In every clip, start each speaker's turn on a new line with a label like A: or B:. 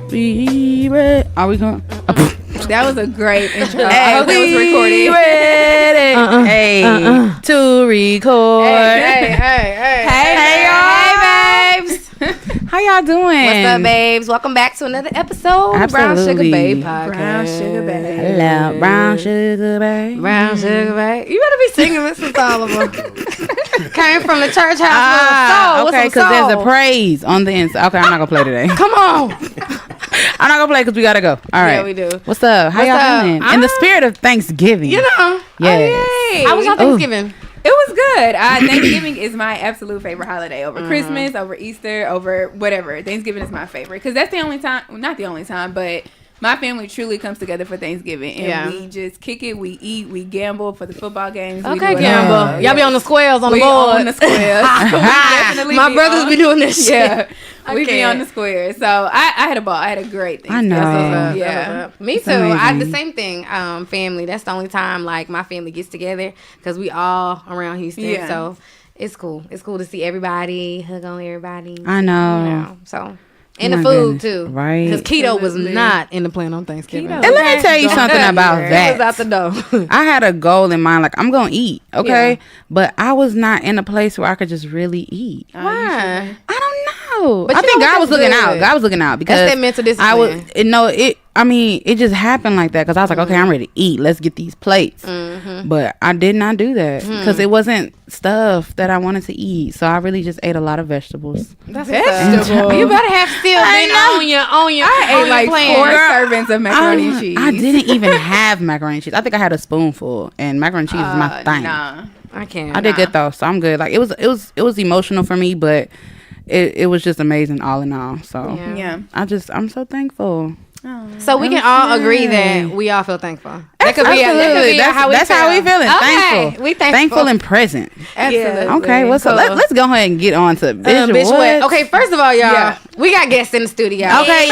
A: Be ready. Are we going?
B: That was a great intro.
A: Hey,
B: I hope that was recorded.
A: Ready. Hey, to record.
B: Hey,
A: y'all.
B: babes.
A: How y'all doing?
B: What's up, babes? Welcome back to another episode of
A: Absolutely.
B: Brownsugarbabe podcast. Brownsugarbabe.
A: Hello, Brownsugarbabe.
B: Brownsugarbabe. You better be singing this with all of them. Came from the church house with a soul.
A: Okay, because there's a praise on the inside. Okay, I'm not going to play today.
B: Come on.
A: I'm not going to play because we got to go. All right.
B: Yeah, we do.
A: What's up? How y'all doing? In the spirit of Thanksgiving.
B: You know.
A: Yes.
B: Oh, yay. How was your Thanksgiving?
C: It was good. Thanksgiving is my absolute favorite holiday over Christmas, over Easter, over whatever. Thanksgiving is my favorite because that's the only time, not the only time, but my family truly comes together for Thanksgiving. And we just kick it, we eat, we gamble for the football games.
B: Okay, gamble. Y'all be on the squares on the board.
C: On the squares.
B: My brothers be doing this shit.
C: Yeah. We be on the squares. So I had a ball. I had a great Thanksgiving.
A: I know.
B: Yeah. Me too. I the same thing. Family. That's the only time like my family gets together because we all around Houston.
C: Yeah.
B: So it's cool. It's cool to see everybody, hug on everybody.
A: I know.
B: You know, so. And
A: Oh
B: the
A: my
B: food
A: goodness.
B: too,
A: Right.
B: Because keto was not in the plan on Thanksgiving.
A: And let me tell you something about that.
B: It was out the door.
A: I had a goal in mind, like I'm gonna eat, okay,
B: Yeah.
A: but I was not in a place where I could just really eat.
B: Why?
A: I don't know.
B: But
A: I
B: you
A: think
B: know
A: God was
B: what's
A: looking
B: good?
A: out. God was looking out because
B: That's that mental discipline.
A: It just happened like that because I was like, okay, I'm ready to eat. Let's get these plates. But I did not do that because it wasn't stuff that I wanted to eat. So I really just ate a lot of vegetables.
C: That's
B: Vegetable. You better have still been on your
C: I ate like
B: plan.
C: 4 servings of macaroni and cheese.
A: I didn't even have macaroni and cheese. I think I had a spoonful, and macaroni and cheese is my thing.
C: Nah.
B: I can't.
A: I did good though, so I'm good. Like it was emotional for me, but it was just amazing all in all. So
C: Yeah.
A: I'm so thankful.
B: So we can all agree that we all feel thankful. That could be
A: Absolutely. That's how we feeling.
B: Okay.
A: Thankful.
B: We thankful
A: and present.
B: Absolutely.
A: Okay, what's up? Let's go ahead and get on to
B: Bitch
A: visual.
B: What? Okay, first of all, y'all, we got guests in the studio.
A: Okay,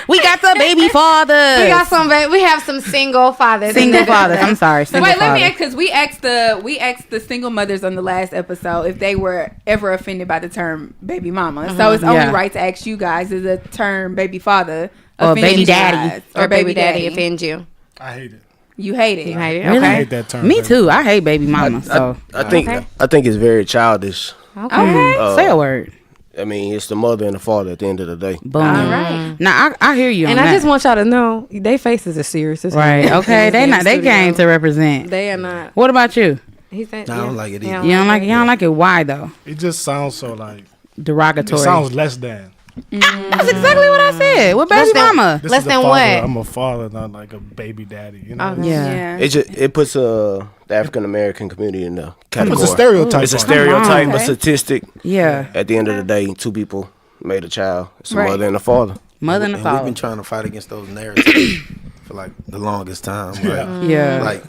A: we got the baby fathers.
B: We got some. We have some single fathers.
A: Single fathers. I'm sorry.
C: So wait, let me ask, because we asked the single mothers on the last episode if they were ever offended by the term baby mama. So it's only right to ask you guys, is the term baby father
A: Or
C: offend
A: baby
C: you
A: daddy.
C: guys?
B: or baby daddy offend you.
D: I hate it.
C: You hate it.
B: You hate it?
A: Really?
D: I
B: Okay.
D: hate that term.
A: Me too. I hate baby mama.
E: I think it's very childish.
B: Okay.
A: Say a word.
E: I mean, it's the mother and the father at the end of the day.
A: Boom.
C: All right.
A: Now I hear you.
B: And
A: on
B: I
A: that.
B: just want y'all to know, they faces are serious.
A: Right. Okay. They came to represent.
B: They are not.
A: What about you?
B: He said.
D: I don't like it either.
A: You don't like it? You don't like it? Why though?
D: It just sounds so like it
A: Derogatory.
D: sounds less than.
A: That's exactly what I said. What baby mama?
D: This
B: Less
D: is a
B: than
D: father.
B: what?
D: I'm a father, not like a baby daddy. You know.
A: Yeah.
E: It puts the African American community in the category.
D: It's a stereotype.
E: It's a
D: on it.
E: stereotype,
A: Okay.
E: a statistic.
A: Yeah.
E: At the end of the day, 2 people made a child. It's a
C: Right.
E: mother and a father.
A: Mother and
F: And
A: father.
F: we've been trying to fight against those narratives for like the longest time. Right?
A: Yeah.
F: Like,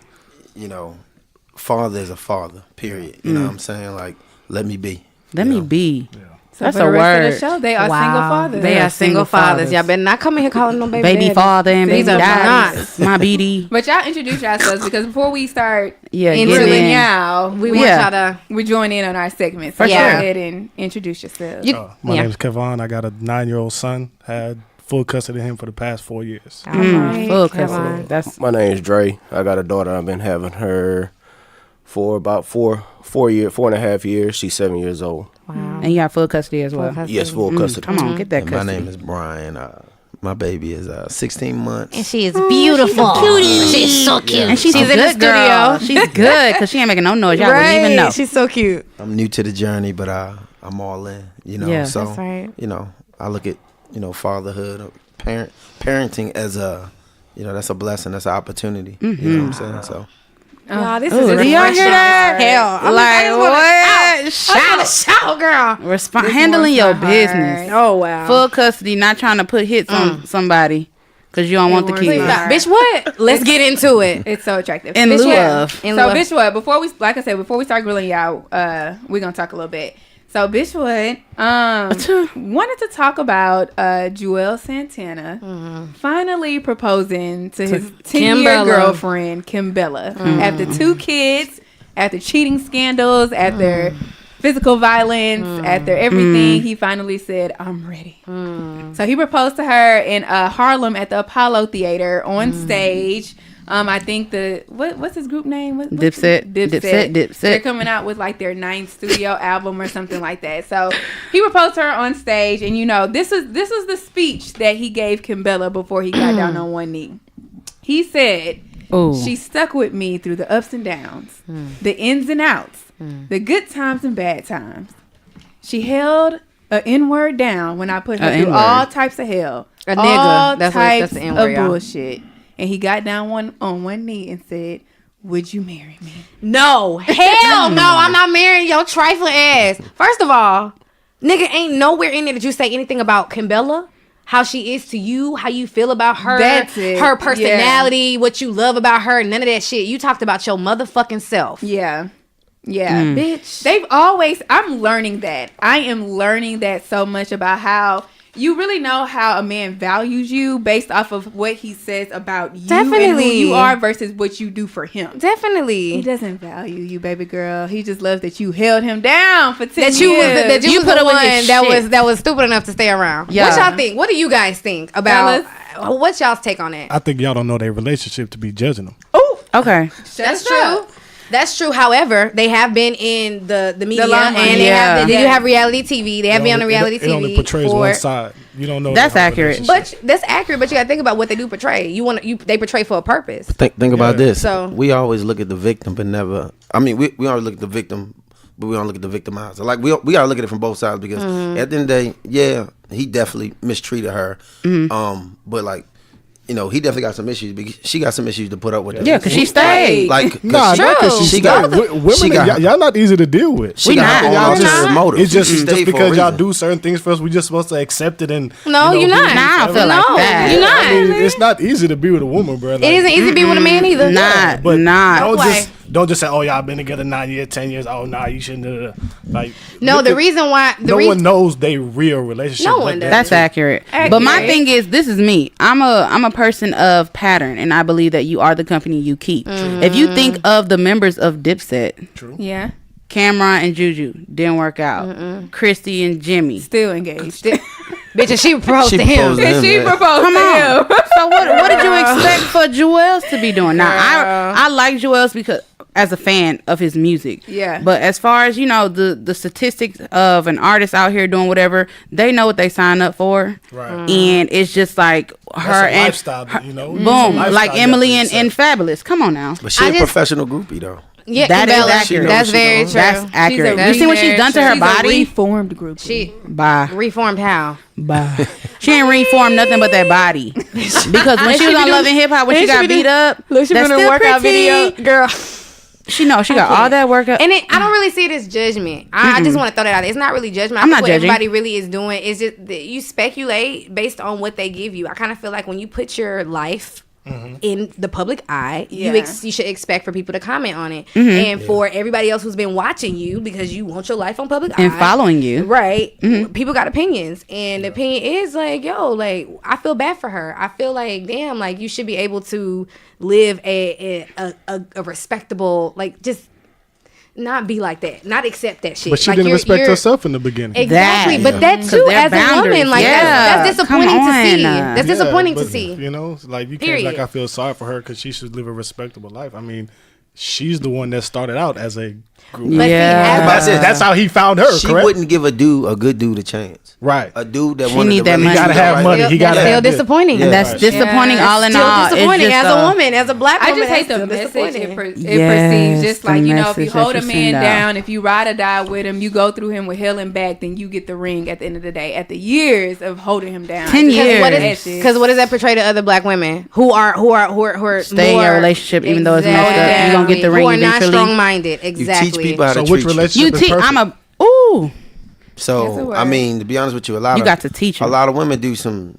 F: you know, father is a father, period. You know what I'm saying? Like, let me be.
A: Let me be.
C: So
A: That's
C: for
A: a
C: the rest
A: word.
C: of the show, they are single fathers.
B: They are single fathers.
A: fathers.
B: Y'all better not come in here calling them baby
A: Baby
B: daddies.
A: father and
B: These
A: baby
B: are
A: daddies. My BD.
C: But y'all introduce yourselves because before we start
A: Yeah.
B: Into
A: Get
B: it
A: in.
C: y'all,
B: We want y'all to.
C: we join in on our segment. So
A: For
C: go
A: sure.
C: ahead and introduce yourselves.
D: My
B: Yeah.
D: name's Kevon. I got a 9-year-old son. Had full custody of him for the past 4 years.
B: All right,
A: Full
B: come
A: custody.
B: on.
A: That's
E: My name is Dre. I got a daughter. I've been having her for about 4.5 years. She's 7 years old.
B: Wow.
A: and you got full custody as well.
E: Yes, full custody.
A: Come on, get that
F: And my
A: custody.
F: name is Brian. My baby is 16 months.
G: And she is beautiful. She's so cute.
A: And she's a
B: in the
A: good girl. She's good because she ain't making no noise. Y'all wouldn't even know.
B: She's so cute.
F: I'm new to the journey, but I'm all in. You know,
A: Yeah.
F: so
B: That's right.
F: you know, I look at fatherhood, or parenting as that's a blessing. That's an opportunity. You know what I'm saying? So.
B: Wow, this
A: Ooh,
B: is
A: do y'all hear that?
B: Hell,
A: Like what?
B: Shout, shout, girl.
A: Handling your business.
B: Oh wow.
A: Full custody, not trying to put hits on somebody because you don't want the
C: Please
A: kids.
C: stop.
B: Bitch, what? Let's get into it.
C: It's so attractive.
A: In
C: Bitch,
A: lieu
C: what?
A: of.
B: In
C: So,
B: lieu of-
C: bitch, what? Before we start grilling y'all, we're gonna talk a little bit. So, bitch, what? Wanted to talk about Juelz Santana finally proposing to his 10-year
B: Kimbella.
C: girlfriend, Kimbella, after 2 kids, after cheating scandals, after physical violence, after everything, he finally said, I'm ready. So he proposed to her in Harlem at the Apollo Theater on stage. I think what's his group name? Dipset. They're coming out with like their 9th studio album or something like that. So he proposed to her on stage, and this was the speech that he gave Kimbella before he got down on one knee. He said, she stuck with me through the ups and downs, the ins and outs, the good times and bad times. She held an N-word down when I put her through all types of hell.
B: A nigga.
C: All
B: that's
C: types
B: the N-word,
C: of bullshit. And he got down on one knee and said, would you marry me?
B: No. Hell no. I'm not marrying your trifling ass. First of all, nigga, ain't nowhere in there that you say anything about Kimbella. How she is to you, how you feel about her,
C: That's it.
B: her personality, what you love about her, none of that shit. You talked about your motherfucking self.
C: Yeah, bitch. I'm learning that. I am learning that so much about how you really know how a man values you based off of what he says about you and who you are versus what you do for him.
B: Definitely.
C: He doesn't value you, baby girl. He just loves that you held him down for 10 years.
B: That you was the one that was stupid enough to stay around. Yeah. What y'all think? What do you guys think about? What's y'all's take on it?
D: I think y'all don't know their relationship to be judging them.
C: Oh,
A: okay.
B: That's true. That's true. However, they have been in the media, and they do have reality TV. They have been on the reality TV.
D: It only portrays one side. You don't know.
A: That's accurate.
B: But that's accurate. But you got to think about what they do portray. They portray for a purpose.
F: Think about this.
B: So
F: we always look at the victim, but never. I mean, we always look at the victim, but we don't look at the victimizer. Like we gotta look at it from both sides because at the end of the day, yeah, he definitely mistreated her. But like. He definitely got some issues. Because she got some issues to put up with.
A: Yeah, because she stayed.
F: Like,
D: not because she got. Women, y'all not easy to deal with.
F: She got all ulterior motives.
D: It's just because y'all do certain things for us, we just supposed to accept it and.
B: No, you're not.
A: Nah, I don't feel like that.
B: You're not.
D: I mean, it's not easy to be with a woman, bro. Like,
B: it isn't easy to be with a man either.
D: Don't just say, oh, y'all been together 9 years, 10 years. Oh, nah, you shouldn't.
B: The reason why.
D: No one knows their real relationship.
B: No one does.
A: That's accurate. But my thing is, this is me. I'm a person of pattern, and I believe that you are the company you keep. If you think of the members of Dipset,
D: true.
C: Yeah.
A: Cameron and Juju didn't work out. Christy and Jimmy
C: still engaged.
B: Bitch, and she proposed to him.
C: She proposed to him.
A: So what did you expect for Juelz to be doing? Now I like Juelz because as a fan of his music.
C: Yeah.
A: But as far as the statistics of an artist out here doing whatever, they know what they sign up for.
D: Right.
A: And it's just like her and
D: lifestyle,
A: boom, like Emily and Fabulous. Come on now.
F: But she's a professional groupie though.
B: Yeah,
A: that is accurate.
B: That's very true.
A: That's accurate. You see what she's done to her body?
C: She's a reformed groupie.
B: Reformed how?
A: Bye. She ain't reformed nothing but that body. Because when she was on Love and Hip Hop, when she got beat up,
B: look, she doing a workout video, girl.
A: She got all that workout.
B: And I don't really see it as judgment. I just want to throw that out there. It's not really judgment.
A: I'm not
B: what
A: judging.
B: Everybody really is doing is just you speculate based on what they give you. I kind of feel like when you put your life in the public eye, you should expect for people to comment on it. And for everybody else who's been watching you because you want your life on public eye
A: and following you,
B: right? People got opinions, and the opinion is like, yo, like I feel bad for her. I feel like, damn, like you should be able to live a respectable, like just not be like that, not accept that shit.
D: But she
B: like
D: didn't respect herself in the beginning.
B: Exactly, but that too, as a woman, like that's disappointing to see. That's disappointing to see.
D: Like you can't, like I feel sorry for her because she should live a respectable life. I mean, she's the one that started out as a group. That's how he found her.
F: She
D: correct?
F: wouldn't give a good dude a chance.
D: Right,
F: a dude that
A: wanted need that money.
D: He gotta have money. He gotta
B: still
D: have
B: disappointing.
A: And that's disappointing all in all.
B: Still disappointing as a woman, as a black woman.
C: I just hate the message it perceives. Just like if you hold a man down, if you ride or die with him, you go through him with hell and back, then you get the ring at the end of the day. At the years of holding him down,
A: 10 years.
B: Because what does that portray to other black women who are
A: stay in your relationship even though it's messed up? You gonna get the ring eventually.
B: Who are not strong-minded. Exactly.
F: You teach people how to
D: so
F: treat
D: which relationship
A: you.
F: So I mean, to be honest with you,
A: got to teach them.
F: A lot of women do some,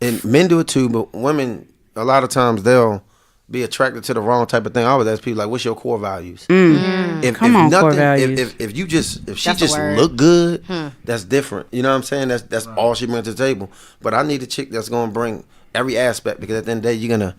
F: and men do it too. But women, a lot of times they'll be attracted to the wrong type of thing. I always ask people like, "What's your core values?"
A: Core values.
F: If she just look good, that's different. You know what I'm saying? That's all she brings to the table. But I need a chick that's gonna bring every aspect because at the end of the day, you're gonna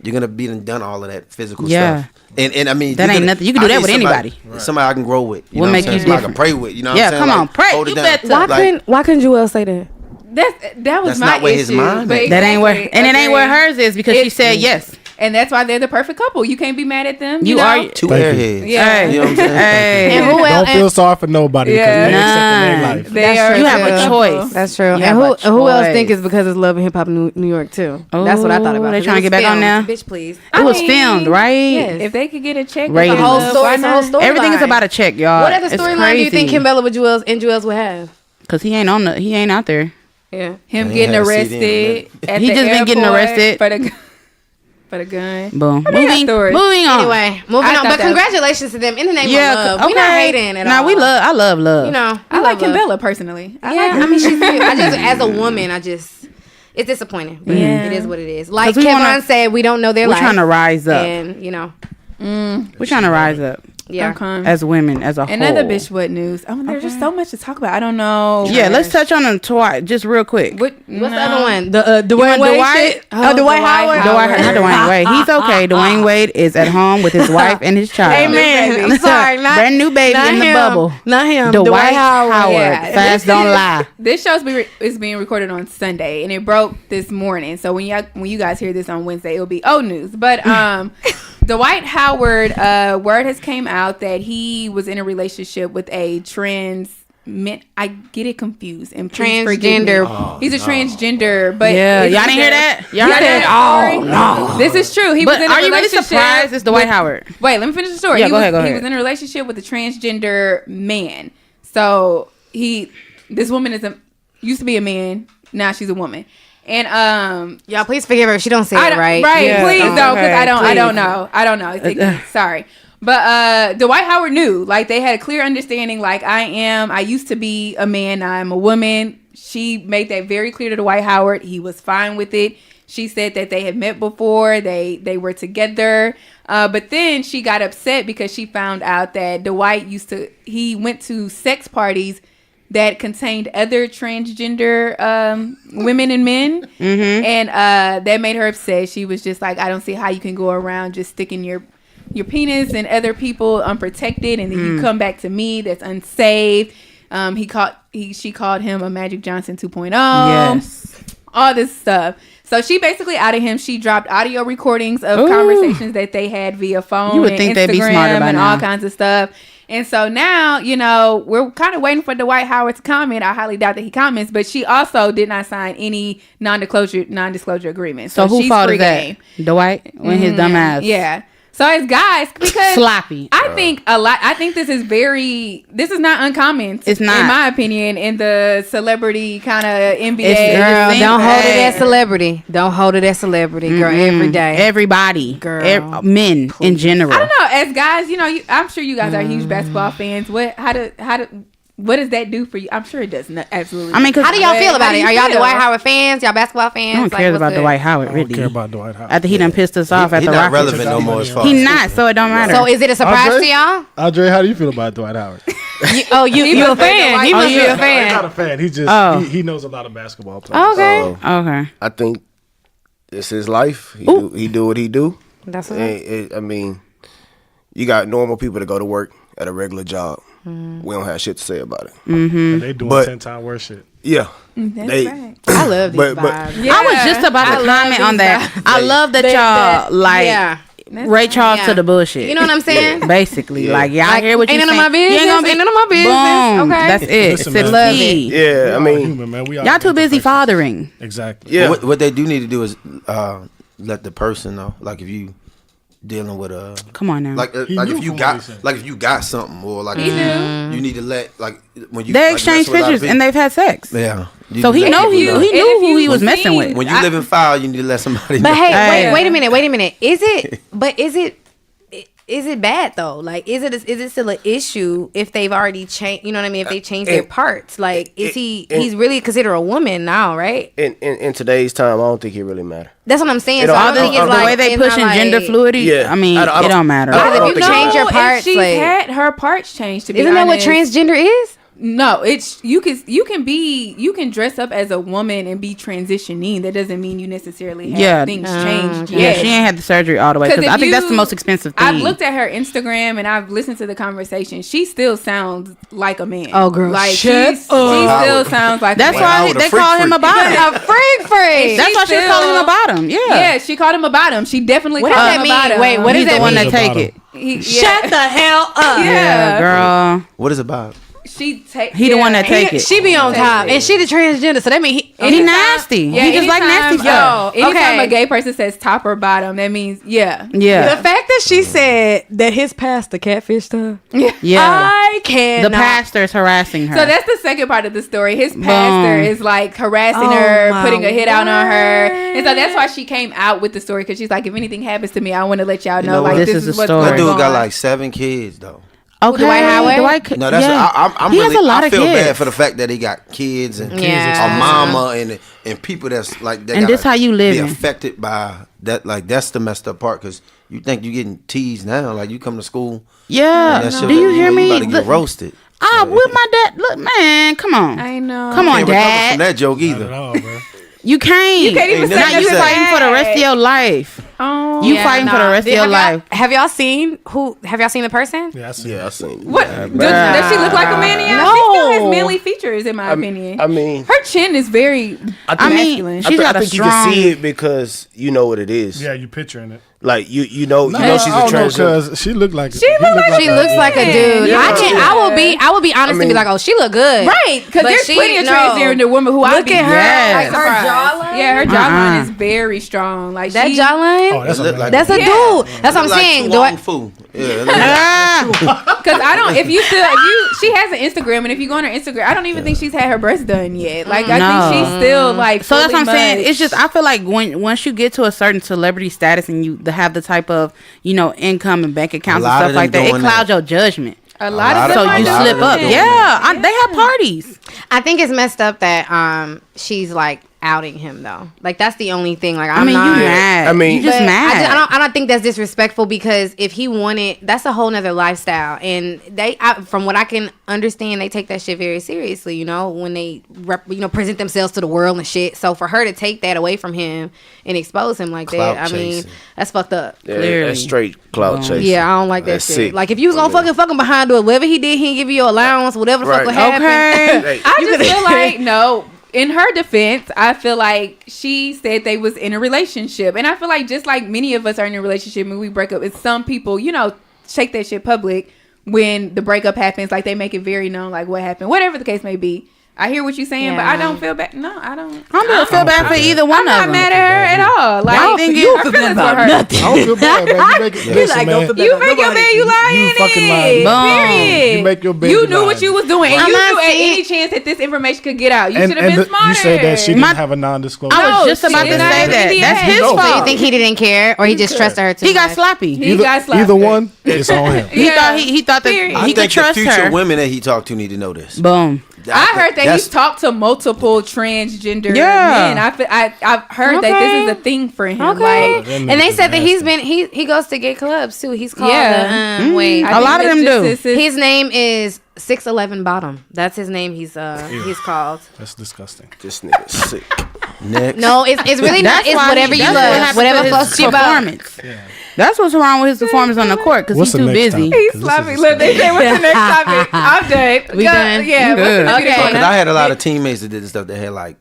F: you're gonna be done all of that physical
A: Yeah.
F: stuff. And I mean,
A: That ain't nothing. You can do that with
F: somebody,
A: anybody.
F: Somebody I can grow with. You
A: What
F: know
A: make
F: what I'm
A: you
F: saying? Somebody I can
A: different?
F: pray with. You know what
A: Yeah,
F: I'm saying?
A: come on, pray.
F: hold it
A: You
F: down.
A: better.
B: Why couldn't Juelz say that?
C: That was
F: That's
C: my
F: not where
C: issue.
F: his mind
C: but
F: at.
A: That ain't where, and it ain't where
C: Agreed.
A: hers is because she said yes.
C: And that's why they're the perfect couple. You can't be mad at them.
A: You
C: know?
A: are-
F: Two
D: Thank you.
F: airheads.
C: Yeah.
F: You know what I'm saying?
A: Hey,
B: And who
D: Don't
B: else?
D: feel sorry for nobody because
C: Yeah.
D: they accepting their life.
C: They
B: That's
C: are
B: true.
A: you have a
B: Yeah.
A: choice.
B: That's true.
A: You
B: And
A: have a
B: who else
A: choice.
B: think it's because it's Love and Hip Hop in New York too? That's what I thought about.
A: They
B: It
A: trying to
B: was
A: get back on
B: filmed.
A: now?
B: Bitch, please.
A: It was
C: mean,
A: filmed, right?
B: Yes.
C: If they could get a check,
A: Rated.
B: The whole
A: Why
B: story. It's a whole story.
A: Everything is about a check, y'all.
B: What other
A: It's
B: storyline do you think
A: crazy.
B: Kimbella with Juelz would have?
A: Cause he ain't out there.
B: Yeah.
C: him
F: They
C: getting
F: had a CD
C: arrested. At
A: He
C: the
A: just been getting
C: airport
A: arrested.
C: for the gun.
A: Boom.
C: got
A: Moving
C: stories.
A: on.
B: Anyway, moving
C: I
B: on.
C: thought
B: But
C: that was-
B: congratulations to them in the name
A: Yeah.
B: of love.
A: Okay.
B: We're not hating at all.
A: Nah, I love love.
B: You know,
C: I like
B: love love.
C: Kimbella personally. I
B: Yeah,
C: like her.
B: I mean, she's cute. I just, as a woman, it's disappointing. But
C: Yeah.
B: it is what it is. Like
A: 'Cause we
B: Kevon
A: wanna-
B: said, we don't know their
A: We're
B: life.
A: trying to rise up.
B: And, you know,
A: We're trying to rise up
B: yeah.
C: Okay.
A: as women, as a
C: Another
A: whole.
C: bitch what news. Oh, there's just so much to talk about. I don't know.
A: Yeah, let's touch on them twice, just real quick.
C: What's
B: What's the other one? The Dwayne
A: want
B: Wade
A: Dwight?
B: shit?
C: Oh,
B: Dwight Howard?
A: Not Dwayne Wade. He's okay. Dwayne Wade is at home with his wife and his child.
B: Amen. I'm sorry. Not,
A: Brand new baby
B: not
A: in the
B: him.
A: bubble.
B: Not him.
A: Dwight Howard.
C: Yeah.
A: Fast don't lie.
C: This show's is being recorded on Sunday, and it broke this morning. So when you guys hear this on Wednesday, it'll be old news. But Dwight Howard, word has came out that he was in a relationship with a I get it confused. And please forgive me.
B: Transgender.
C: He's a transgender, but
A: Yeah,
C: it's
A: y'all didn't hear that? Y'all heard
C: said,
A: that?
C: no. This is true. He
A: But
C: was in a
A: are you really
C: relationship.
A: surprised it's Dwight Howard?
C: Wait, let me finish the story.
A: Yeah,
C: he
A: go ahead.
C: He was in a relationship with a transgender man. So this woman used to be a man. Now she's a woman. And
B: Y'all, please forgive her if she don't say it right.
C: Right,
A: Yeah,
C: please
A: okay,
C: don't, because I
A: please.
C: don't know. Sorry. But Dwight Howard knew. Like, they had a clear understanding, like, I used to be a man, now I'm a woman. She made that very clear to Dwight Howard. He was fine with it. She said that they had met before, they were together. But then she got upset because she found out that Dwight he went to sex parties that contained other transgender women and men. Mm-hmm. And that made her upset. She was just like, I don't see how you can go around just sticking your penis in other people unprotected, and then you come back to me that's unsafe. She called him a Magic Johnson 2.0.
A: Yes.
C: All this stuff. So she basically outed him. She dropped audio recordings of conversations that they had via phone.
A: You would
C: and
A: think
C: Instagram
A: they'd be smarter by
C: and
A: now.
C: all kinds of stuff. And so now, we're kind of waiting for Dwight Howard to comment. I highly doubt that he comments, but she also did not sign any non-disclosure agreement.
A: So who
C: she's
A: fault
C: free
A: is that?
C: game.
A: Dwight? When his dumb ass.
C: Yeah. So as guys, because
A: Sloppy.
C: I think this is not uncommon.
A: It's not.
C: in my opinion, in the celebrity kind of NBA.
B: Girl,
A: It's
B: don't hold it
A: hey.
B: as celebrity. Don't hold it as celebrity, girl. Every day.
A: Everybody.
B: Girl,
A: men in general.
C: I don't know. As guys, I'm sure you guys are huge basketball fans. What does that do for you? I'm sure it does not absolutely.
A: I mean,
B: How do y'all feel about it? Are y'all
C: feel?
B: Dwight Howard fans? Y'all basketball fans?
A: I don't care
B: what's
A: about
B: good?
A: Dwight Howard,
D: I
A: really.
D: don't care about Dwight Howard.
A: After he done pissed us off at
F: He's
A: the
F: not
A: Rockets.
F: relevant no more as far
A: He
F: as
A: not, so it don't matter.
B: So is it a surprise
D: Andre?
B: to y'all?
D: Andre, how do you feel about Dwight Howard?
B: You a fan? He must be a
D: He's
B: fan.
D: not a fan. He just he knows a lot of basketball players.
B: Okay,
A: Okay.
E: I think it's his life. He do what he do.
B: that's what
E: I mean, you got normal people that go to work at a regular job. We don't have shit to say about it.
D: And they doing
E: But-
D: 10 times worse shit.
E: Yeah,
C: That's
E: they.
C: right.
B: I love these
E: But-
B: vibes.
C: Yeah.
A: I was just about to comment on that. I love that y'all
B: yeah.
A: Ray Charles
B: Yeah.
A: to the bullshit.
B: You know what I'm saying?
A: Basically, like y'all
B: Like,
A: hear what you
B: ain't
A: saying.
B: none of my
A: You
B: business,
A: gonna
B: ain't none of my business.
A: Boom.
B: Okay.
A: That's it.
D: Listen,
A: It's
D: man.
A: a key.
E: Yeah, I mean,
D: Human, man. We
A: Y'all too busy fathering.
D: Exactly.
E: yeah.
F: What they do need to do is let the person know, like if you dealing with a
A: Come on now.
F: like
D: He
F: like
D: knew
F: if you
D: from what
F: got
D: he said.
F: like if you got something or like
C: He knew.
F: you need to let like when you
A: They
F: like,
A: exchange
F: mess with a lot of
A: pictures and
F: people.
A: they've had sex.
F: Yeah. You
A: So
F: need
A: he
F: to let
A: know
F: people
A: he
C: And
A: knew
C: if
A: who
C: you
A: he was
C: seen-
A: messing with.
F: when you live in foul, you need to let somebody
B: But
F: know.
B: hey,
A: Hey.
B: wait a minute. Is it bad though? Like, is it still an issue if they've already changed? You know what I mean? If they changed their parts, like, he's really considered a woman now, right?
E: In today's time, I don't think it really matter.
B: That's what I'm saying.
E: It
B: So
E: all-
B: I don't think it's
A: the
B: like
A: way they
B: it's not
A: pushing
B: like-
A: gender fluidity.
E: Yeah.
A: I mean,
E: I
A: it don't matter.
E: I
B: Because
E: don't
B: if you
E: think
B: change
E: so.
B: your
C: if
B: parts,
C: she's
B: like,
C: had her parts changed, to be
B: isn't that what
C: honest.
B: transgender is?
C: No, it's you can dress up as a woman and be transitioning. That doesn't mean you necessarily have things changed.
A: Yeah, she ain't had the surgery all the way because I think that's the most expensive thing.
C: I've looked at her Instagram and I've listened to the conversation. She still sounds like a man.
B: Oh, girl,
C: like she still sounds like.
A: That's
C: a man.
A: why they call him a bottom.
B: A freak.
A: That's why she called him a bottom.
C: Yeah, she called him a bottom. She definitely called him a bottom.
B: Wait, what is
A: the one that take it?
B: Shut the hell up.
A: Yeah, girl.
F: What is it about?
A: He the one that take it.
B: She be on top, and she the transgender, so that mean
A: he nasty.
C: Yeah,
A: he just like nasty stuff.
C: Anytime a gay person says top or bottom, that means
A: yeah.
B: The fact that she said that his pastor catfished her, I can't.
A: The pastor's harassing her.
C: So that's the second part of the story. His pastor is like harassing her, putting a hit out on her, and so that's why she came out with the story because she's like, if anything happens to me, I want to let y'all know, like this is what's going on.
F: That dude got like 7 kids though.
A: Okay.
B: Dwight Howard?
F: No, that's I'm
A: he
F: really.
A: has a lot
F: I
A: of
F: feel
A: kids.
F: bad for the fact that he got kids and
B: Yeah.
F: a mama and people that's like that.
A: And this how you
F: be
A: living.
F: affected by that. Like that's the messed up part because you think you getting teased now. Like you come to school.
A: Yeah.
F: And that shit,
A: Do you hear
F: You
A: me?
F: about to get roasted.
A: With my dad. Look, man, come on.
C: I know.
A: Come on,
F: Can't recover
A: Dad.
F: from that joke either.
D: Not at all, bro.
A: You can't.
C: You can't even say
A: now you
C: that.
A: fighting for the rest of your life.
C: Oh,
A: You fighting for the rest of your life.
B: Have y'all seen the person?
D: Yeah, I seen it.
C: What does she look like a man? Yeah,
B: No.
C: she still has manly features in my opinion.
E: I mean,
C: her chin is very masculine.
A: she's got
E: I
A: a
E: think
A: strong.
E: you can see it because you know what it is.
D: Yeah, you picturing it.
E: Like you know she's a transgender.
D: Because she looked like.
B: She looks like a dude.
C: Yeah.
B: I will be honest and be like, oh, she look good,
C: Right, because
B: But
C: there's
B: she-
C: plenty of
B: no.
C: transgender women who I
B: Look
C: be
B: at her.
A: Yes.
C: like,
B: Her
C: surprised.
B: jawline?
C: Yeah, her jawline is very strong. Like
B: that
C: she,
B: jawline.
D: Oh, that's
F: Look
D: a
F: like-
B: That's a
C: Yeah.
B: dude. That's what I'm
F: Like
B: saying.
F: Long Fu. Yeah.
C: Because I don't. She has an Instagram, and if you go on her Instagram, I don't even think she's had her breasts done yet. Like I think she's still like.
A: So that's what I'm
C: fully
A: saying.
C: much-
A: It's just I feel like once you get to a certain celebrity status and you have the type of income and bank accounts and
F: lot
A: stuff
F: of
A: like
F: them
A: that, it
F: doing
A: clouds
F: that.
A: your judgment.
C: a lot of
A: So
C: them
A: you
C: are
A: slip
C: doing
A: up.
C: it.
A: Yeah, they have parties.
B: I think it's messed up that she's like outing him though. Like that's the only thing. Like
A: I mean,
B: not,
A: you mad.
E: I mean,
A: you just
B: But
A: mad.
B: I don't think that's disrespectful because if he wanted, that's a whole nother lifestyle. And from what I can understand, they take that shit very seriously. You know, when they present themselves to the world and shit. So for her to take that away from him and expose him like
F: Clout
B: that, I mean,
F: chasing.
B: that's fucked up.
E: Yeah,
A: Clearly.
E: that's straight clout chasing.
B: Yeah, I don't like that
E: That's
B: shit.
E: sick.
B: Like if you was gonna fuck him behind door, whatever he did, he didn't give you your allowance, whatever the fuck
E: Right.
B: would happen.
A: Okay.
C: I just feel like no. In her defense, I feel like she said they was in a relationship, and I feel like just like many of us are in a relationship and we break up, it's some people shake that shit public when the breakup happens. Like they make it very known, like what happened, whatever the case may be. I hear what you're saying, but I don't feel bad. No, I don't.
A: I don't feel bad for either one
C: I'm
A: of
C: not
A: them.
C: mad at her at all. Like
A: I think
C: her feelings were hurt.
D: I don't feel bad, man. You make it. Listen, man.
C: You make your bed, you lie
D: You
C: in
D: fucking
C: it.
D: lying.
A: Boom.
C: Period.
D: You make your bed,
C: You
D: you
C: knew
D: lie.
C: what you was doing, and
A: I'm
C: you
A: not
C: knew at
A: saying-
C: any chance that this information could get out. You
D: And
C: should have been smarter.
D: you said that she didn't
A: My-
D: have a non-disclosure.
A: I was
C: No,
A: just about
C: she
A: to
C: did not
A: say
C: have
A: that.
C: an
A: That's
C: NDA.
A: his
D: No.
B: So you
A: fault.
B: think he didn't care, or he just trusted her too
A: He got
B: much?
A: sloppy.
C: He got slapped.
D: Either one, it's on him.
A: He thought that
C: Period.
F: I
A: he could
F: think the
A: trust
F: future
A: her.
F: women that he talked to need to know this.
A: Boom.
C: I heard that
F: That's-
C: he's talked to multiple transgender
A: Yeah.
C: men. I've heard that this is a thing for him.
B: Okay,
C: Like,
B: and they said that he's been he goes to gay clubs too. He's called wait.
C: I
A: A lot
C: think
A: of them
C: it's
A: do.
B: His name is 6'11" Bottom. That's his name. He's called.
D: That's disgusting.
E: This nigga's sick.
F: Next.
B: No, it's really not. It's
A: why
B: whatever you
A: that's what
B: love,
A: happened
B: whatever
A: to his
B: floats your boat.
A: performance. That's what's wrong with his performance on the court because
D: What's
A: he's
D: the
A: too
D: next
A: busy.
D: topic?
C: He's
D: 'Cause
C: sloppy.
D: this is
C: Look, they say what's the next topic? I'm done.
B: We done?
C: Yeah.
A: You
C: what's the
A: good.
C: next
B: Okay.
C: topic?
F: Because I had a lot of teammates that did this stuff that had like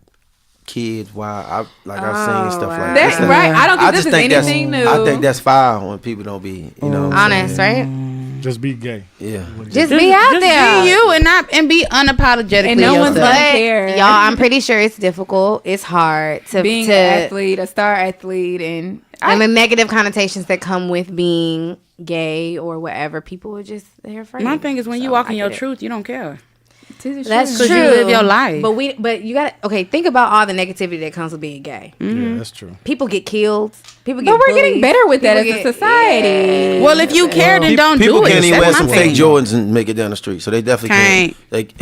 F: kids. Why I seen stuff like
C: That's
F: this.
C: right. I don't think this
F: just
C: is
F: think
C: anything new.
F: I think that's foul when people don't be, you know. what I'm
B: Honest,
F: saying?
B: right?
D: Just be gay.
F: Yeah.
B: Just be out
A: Just
B: there.
A: be you and be unapologetically
C: And no one's
A: yourself.
C: gonna
B: But
C: care.
B: y'all, I'm pretty sure it's difficult. It's hard to
C: Being
B: to
C: an athlete, a star athlete, and
B: the negative connotations that come with being gay or whatever. People are just they're afraid.
A: My thing is when you
B: So
A: walk
B: I
A: in your
B: get it.
A: truth, you don't care.
B: That's
A: 'Cause
B: true.
A: you live your life.
B: But you got to think about all the negativity that comes with being gay.
D: Yeah, that's true.
B: People get killed. People get.
C: But we're
B: bullied.
C: getting better with that as
B: People
C: a
B: get-
C: society.
A: Well, if you care, then don't
F: People
A: do it.
F: can't even
A: That's
F: wear
A: my
F: some
A: thing.
F: fake Jordans and make it down the street, so they definitely can't. Like,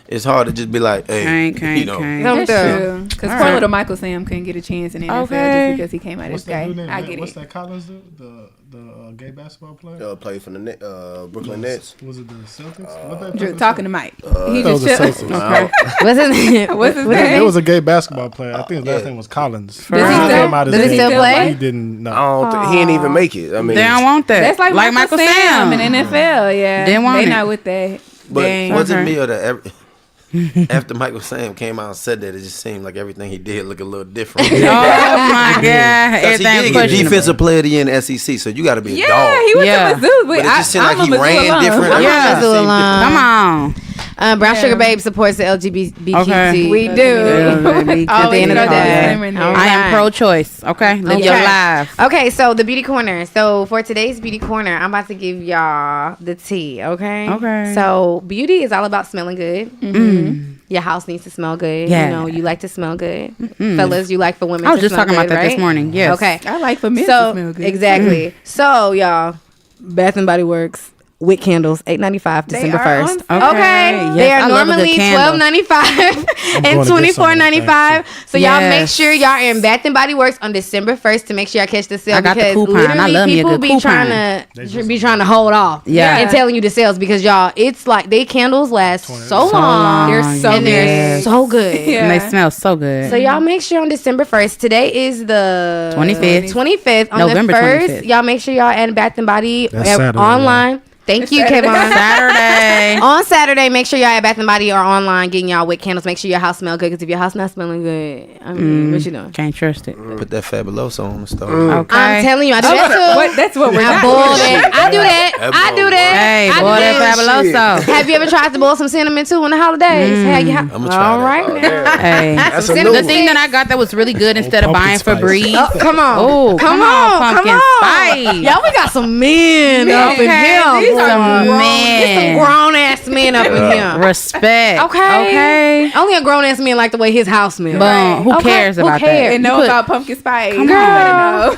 F: it's hard to just be like, hey,
A: Can't.
F: you know.
B: Come
C: That's
B: through.
C: true. Because
A: All
C: poor
A: right.
C: little Michael Sam couldn't get a chance in the NFL
A: Okay.
C: just because he came out
D: What's
C: as
D: that
C: gay.
D: dude name?
C: I get
D: What's
C: it.
D: that Collins dude? The gay basketball player?
E: Played for the Brooklyn Nets.
D: Was it the Celtics? What they
C: Drew,
D: play for
C: talking to Mike. He He
D: That was
C: just
D: a
C: chill.
D: Celtics.
A: Okay.
B: What's his name?
C: What's his
D: It
C: name?
D: was a gay basketball player. I think his last name was Collins.
C: Does he still
B: play?
D: He didn't.
E: I
D: No.
E: don't think he didn't even make it. I mean,
A: They don't want that.
C: That's like Michael Sam in NFL. Yeah,
A: Didn't want
C: they
A: it.
C: not with that.
F: But
C: Dang.
F: was it
A: Okay.
F: me or after Michael Sam came out and said that, it just seemed like everything he did looked a little different.
A: Oh my God!
F: 'Cause he
A: Everything
F: did get
A: questionable.
F: defensive player of the year in the SEC, so you got to be a
C: Yeah,
F: dog.
C: he went
A: Yeah.
C: to Mizzou.
F: But it just seemed like
C: I'm
F: he
C: a Mizzou
F: ran
C: alum.
F: different.
B: I'm
A: Yeah.
B: a Mizzou alum.
A: Come on.
B: Brownsugarbabe supports the LGBT.
A: Okay.
C: We do.
A: Yeah, baby.
B: At the end of the day.
C: All
A: I am pro-choice. Okay, live your
B: Okay.
A: life.
B: Okay, so the beauty corner. So for today's beauty corner, I'm about to give y'all the tea. Okay.
A: Okay.
B: So beauty is all about smelling good.
A: Mm.
B: Your house needs to smell good.
A: Yeah.
B: You know, you like to smell good. Fellas, you like for women
A: I was
B: to
A: just
B: smell
A: talking about
B: good,
A: that this
B: right?
A: morning. Yes.
B: Okay.
C: I like for men to
B: So
C: smell good.
B: exactly. So y'all, Bath and Body Works wick candles, $8.95
C: They
B: December
C: are
B: 1st.
C: on
B: Okay,
A: Yes,
B: they
A: I
B: are
A: love a good
B: normally
A: candle.
B: $12.95 and
D: going to get some of them,
B: $24.95. So y'all make
A: Yes.
B: sure y'all are in Bath and Body Works on December 1st to make sure y'all catch the sale
A: I got the
B: because
A: coupon. I
B: literally
A: love me a
B: people
A: good
B: be
A: coupon.
B: trying to hold off,
A: Yeah.
B: and telling you the sales because y'all, it's like they candles last so long.
A: long.
C: They're so
B: and they're
A: Yes.
B: so good.
C: Yeah.
A: And they smell so good.
B: So y'all make sure on December 1st. Today is the
A: 25th.
B: 25th. On
A: November
B: the 1st,
A: 25th.
B: y'all make sure y'all at Bath and Body
D: That's Saturday,
B: online. Thank you, Kevin.
A: Saturday.
B: On Saturday, make sure y'all at Bath and Body or online getting y'all wick candles. Make sure your house smell good because if your house not smelling good, I mean, what you doing?
A: Can't trust it.
F: Put that Fabuloso on the stove.
A: Okay.
B: I'm telling you, I do that too.
C: That's what we're
B: I
C: not
B: boil
C: doing.
B: that. I do that. I do that.
A: Hey,
B: I do
A: boy,
B: that.
A: that Fabuloso.
B: Have you ever tried to boil some cinnamon too on the holidays?
F: I'ma try
B: All
F: that.
B: right now.
A: Hey,
E: That's a
B: Cinnamon
E: new
A: the thing that I got that was really good instead of
D: pumpkin
A: buying
D: spice.
A: Febreze.
B: Oh, come on.
A: Oh, come on, pumpkin spice.
B: Y'all, we got some men up in
A: Okay,
B: here.
A: these are
B: Some
A: men.
B: grown ass men up in here.
A: Respect.
B: Okay. Only a grown ass man like the way his house smells.
A: Boom. Who
B: Okay,
A: cares
B: who
A: about
B: cares?
A: that?
C: And
A: You
C: know
A: put-
C: about pumpkin spice.
B: Girl.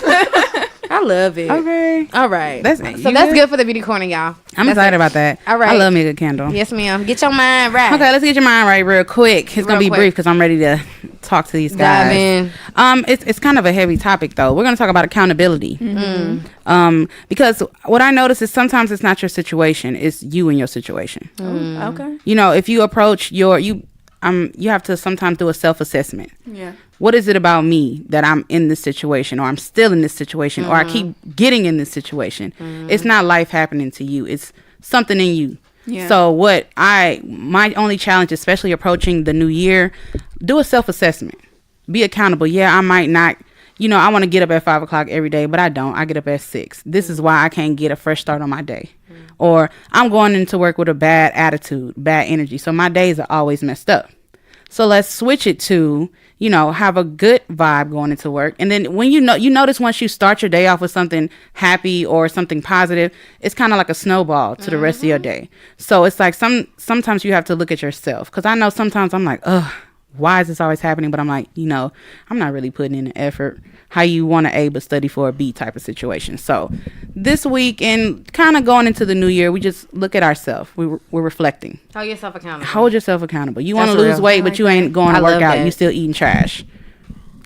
B: I love it.
A: Okay.
B: All right.
A: That's-
B: so
A: you
B: that's
A: good?
B: good for the beauty corner, y'all.
A: I'm
B: That's
A: excited
B: it.
A: about that.
B: All right.
A: I love me a good candle.
B: Yes, ma'am. Get your mind right.
A: Okay, let's get your mind right real quick. It's gonna
B: Real
A: be
B: quick.
A: brief because I'm ready to talk to these
B: Dive
A: guys.
B: in.
A: It's kind of a heavy topic though. We're gonna talk about accountability. Because what I notice is sometimes it's not your situation; it's you and your situation.
C: Okay.
A: You know, if you approach you have to sometimes do a self-assessment.
C: Yeah.
A: What is it about me that I'm in this situation or I'm still in this situation or I keep getting in this situation? It's not life happening to you. It's something in you.
C: Yeah.
A: So my only challenge, especially approaching the new year, do a self-assessment. Be accountable. Yeah, I might not, I want to get up at 5 o'clock every day, but I don't. I get up at 6. This is why I can't get a fresh start on my day. Or I'm going into work with a bad attitude, bad energy. So my days are always messed up. So let's switch it to, have a good vibe going into work. And then when you notice once you start your day off with something happy or something positive, it's kind of like a snowball to the rest of your day. So it's like sometimes you have to look at yourself. Because I know sometimes I'm like, ugh, why is this always happening? But I'm like, I'm not really putting in an effort. How you want to A but study for a B type of situation. So this week and kind of going into the new year, we just look at ourselves. We're reflecting.
B: Hold yourself accountable.
A: Hold yourself accountable. You want to
B: That's
A: lose
B: real.
A: weight, but you ain't going
B: I
A: to work
B: love
A: out.
B: that.
A: You still eating trash.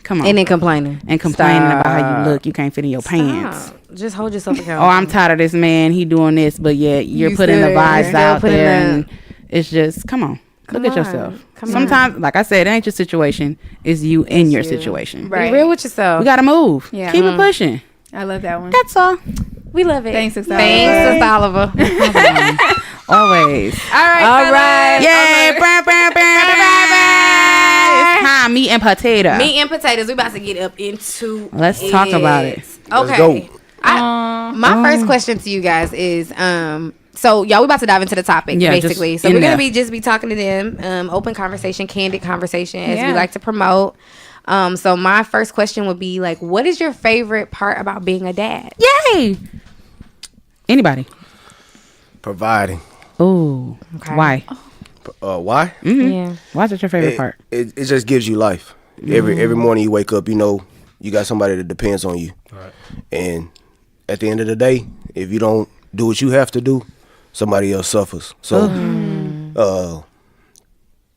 A: Come on.
B: And then complaining.
A: And complaining about how you look. You can't fit in your pants.
B: Stop. Just hold yourself accountable.
A: Oh, I'm tired of this man. He doing this, but yet you're
C: You
A: putting the
C: still
A: vibes
C: there.
A: out
B: Still putting
A: there.
B: the-
A: And it's just, come on. Look at
B: on.
A: yourself.
B: Come on.
A: Sometimes, like I said, it ain't your situation. It's you in your
C: you.
A: situation.
C: Right.
B: Be real with yourself.
A: We got to move.
C: Yeah.
A: Keep it pushing.
C: I love that one.
A: That's all.
B: We love it.
C: Thanks, Sister
B: Thanks,
C: Oliver.
B: Sister Oliver.
A: Always.
C: All right.
B: All
C: fellas.
B: right.
A: Yay. Burr, burr, burr, burr. It's time. Meat and potato.
B: Meat and potatoes. We about to get up into
A: Let's talk about it.
B: Okay.
E: go.
B: My first question to you guys is, so y'all, we about to dive into the topic,
A: Yeah,
B: basically.
A: just
B: So
A: in
B: we're gonna
A: there.
B: be talking to them, open conversation, candid conversation, as we
C: Yeah.
B: like to promote. So my first question would be like, what is your favorite part about being a dad?
A: Yay. Anybody?
E: providing.
A: Ooh.
B: Okay.
A: Why?
E: Why?
B: Yeah.
A: Why is that your favorite part?
E: It just gives you life. Every morning you wake up, you got somebody that depends on you.
D: Right.
E: And at the end of the day, if you don't do what you have to do, somebody else suffers. So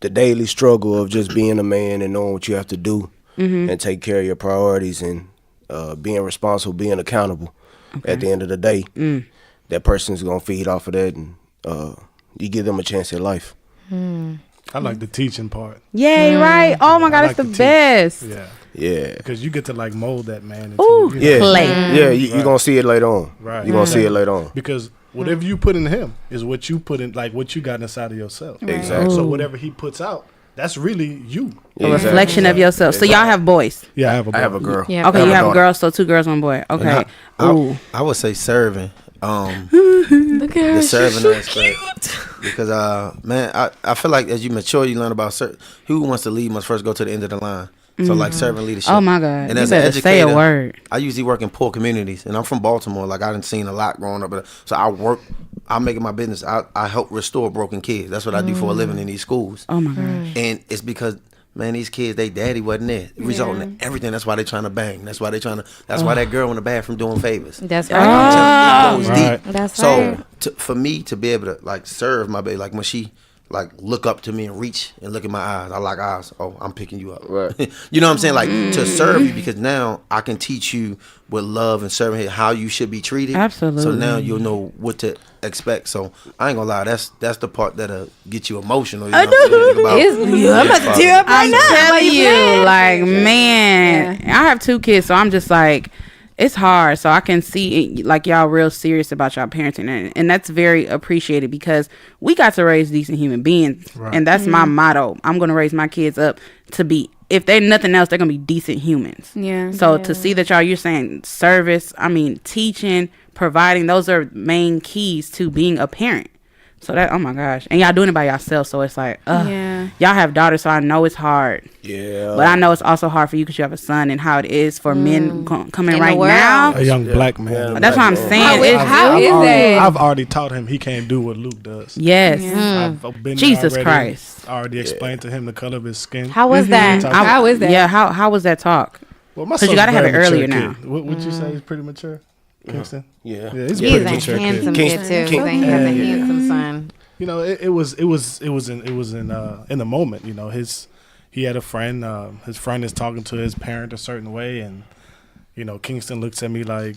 E: the daily struggle of just being a man and knowing what you have to do and take care of your priorities and being responsible, being accountable. At the end of the day, that person's going to feed off of that, and you give them a chance at life.
D: I like the teaching part.
A: Yay, right? Oh my God,
D: I
A: it's
D: like
A: the
D: to teach.
A: best.
D: Yeah.
E: Yeah.
D: Because you get to like mold that man into
A: Ooh,
E: Yeah.
A: play.
E: Yeah, you're going to see it later on.
D: Right.
E: You're going to see it later on.
D: Because whatever you put in him is what you put in, like what you got inside of yourself.
E: Exactly.
D: So whatever he puts out, that's really you.
A: A reflection of yourself. So y'all have boys.
D: Yeah, I have a boy.
E: I have a girl.
B: Yeah.
A: Okay,
E: I
A: you
E: have
A: have
E: a
A: a
E: daughter.
A: girl, so 2 girls, 1 boy. Okay. Ooh.
F: I would say serving.
B: Look at her.
F: The serving aspect. Because man, I feel like as you mature, you learn about who wants to lead must first go to the end of the line. So like serving leadership.
A: Oh my God.
F: And
A: You
F: as an
A: better say a
F: educator,
A: word.
F: I usually work in poor communities, and I'm from Baltimore. Like I done seen a lot growing up, so I make it my business. I help restore broken kids. That's what I do for a living in these schools.
A: Oh my gosh.
F: And it's because, man, these kids, they daddy wasn't there. It resulting in everything. That's why they trying to bang. That's why they trying to. That's why that girl in the bathroom doing favors.
B: That's
F: I'm
B: right.
F: telling you, it goes
D: Right.
F: deep.
B: That's
F: So
B: right.
F: for me to be able to like serve my baby, like when she like look up to me and reach and look in my eyes, I like eyes. Oh, I'm picking you up.
E: Right.
F: You know what I'm saying? Like to serve you, because now I can teach you with love and serving how you should be treated.
A: Absolutely.
F: So now you'll know what to expect. So I ain't gonna lie, that's the part that'll get you emotional. You know what I'm saying?
B: I'm about to tear up right
A: I'm
B: now.
A: telling you, like, man, I have 2 kids, so I'm just like, it's hard. So I can see it, like, y'all real serious about y'all parenting, and that's very appreciated because we got to raise decent human beings, and that's my motto. I'm gonna raise my kids up to be, if they're nothing else, they're gonna be decent humans.
C: Yeah.
A: So to see that you're saying service, I mean teaching, providing, those are main keys to being a parent. So that, oh my gosh, and y'all doing it by yourself, so it's like,
C: Yeah.
A: y'all have daughters, so I know it's hard.
E: Yeah.
A: But I know it's also hard for you because you have a son, and how it is for men coming
B: In the
A: right
B: world.
A: now.
D: A young black man.
A: That's what I'm saying.
C: How is that?
D: I've already taught him he can't do what Luke does.
A: Yes.
D: I've been
A: Jesus
D: already,
A: Christ.
D: already explained to him the color of his skin.
B: How was that?
C: How is that?
A: Yeah. How was that talk?
D: Well, my
A: 'Cause you
D: son's
A: gotta have
D: very
A: it earlier
D: mature
A: now.
D: kid. What would you say? He's pretty mature, Kingston.
E: Yeah.
D: Yeah, he's a
B: He's
D: pretty
B: a
D: mature
B: handsome
D: kid.
B: kid too. He has a handsome son.
D: You know, it was in the moment. You know, he had a friend. His friend is talking to his parent a certain way, and you know, Kingston looks at me like,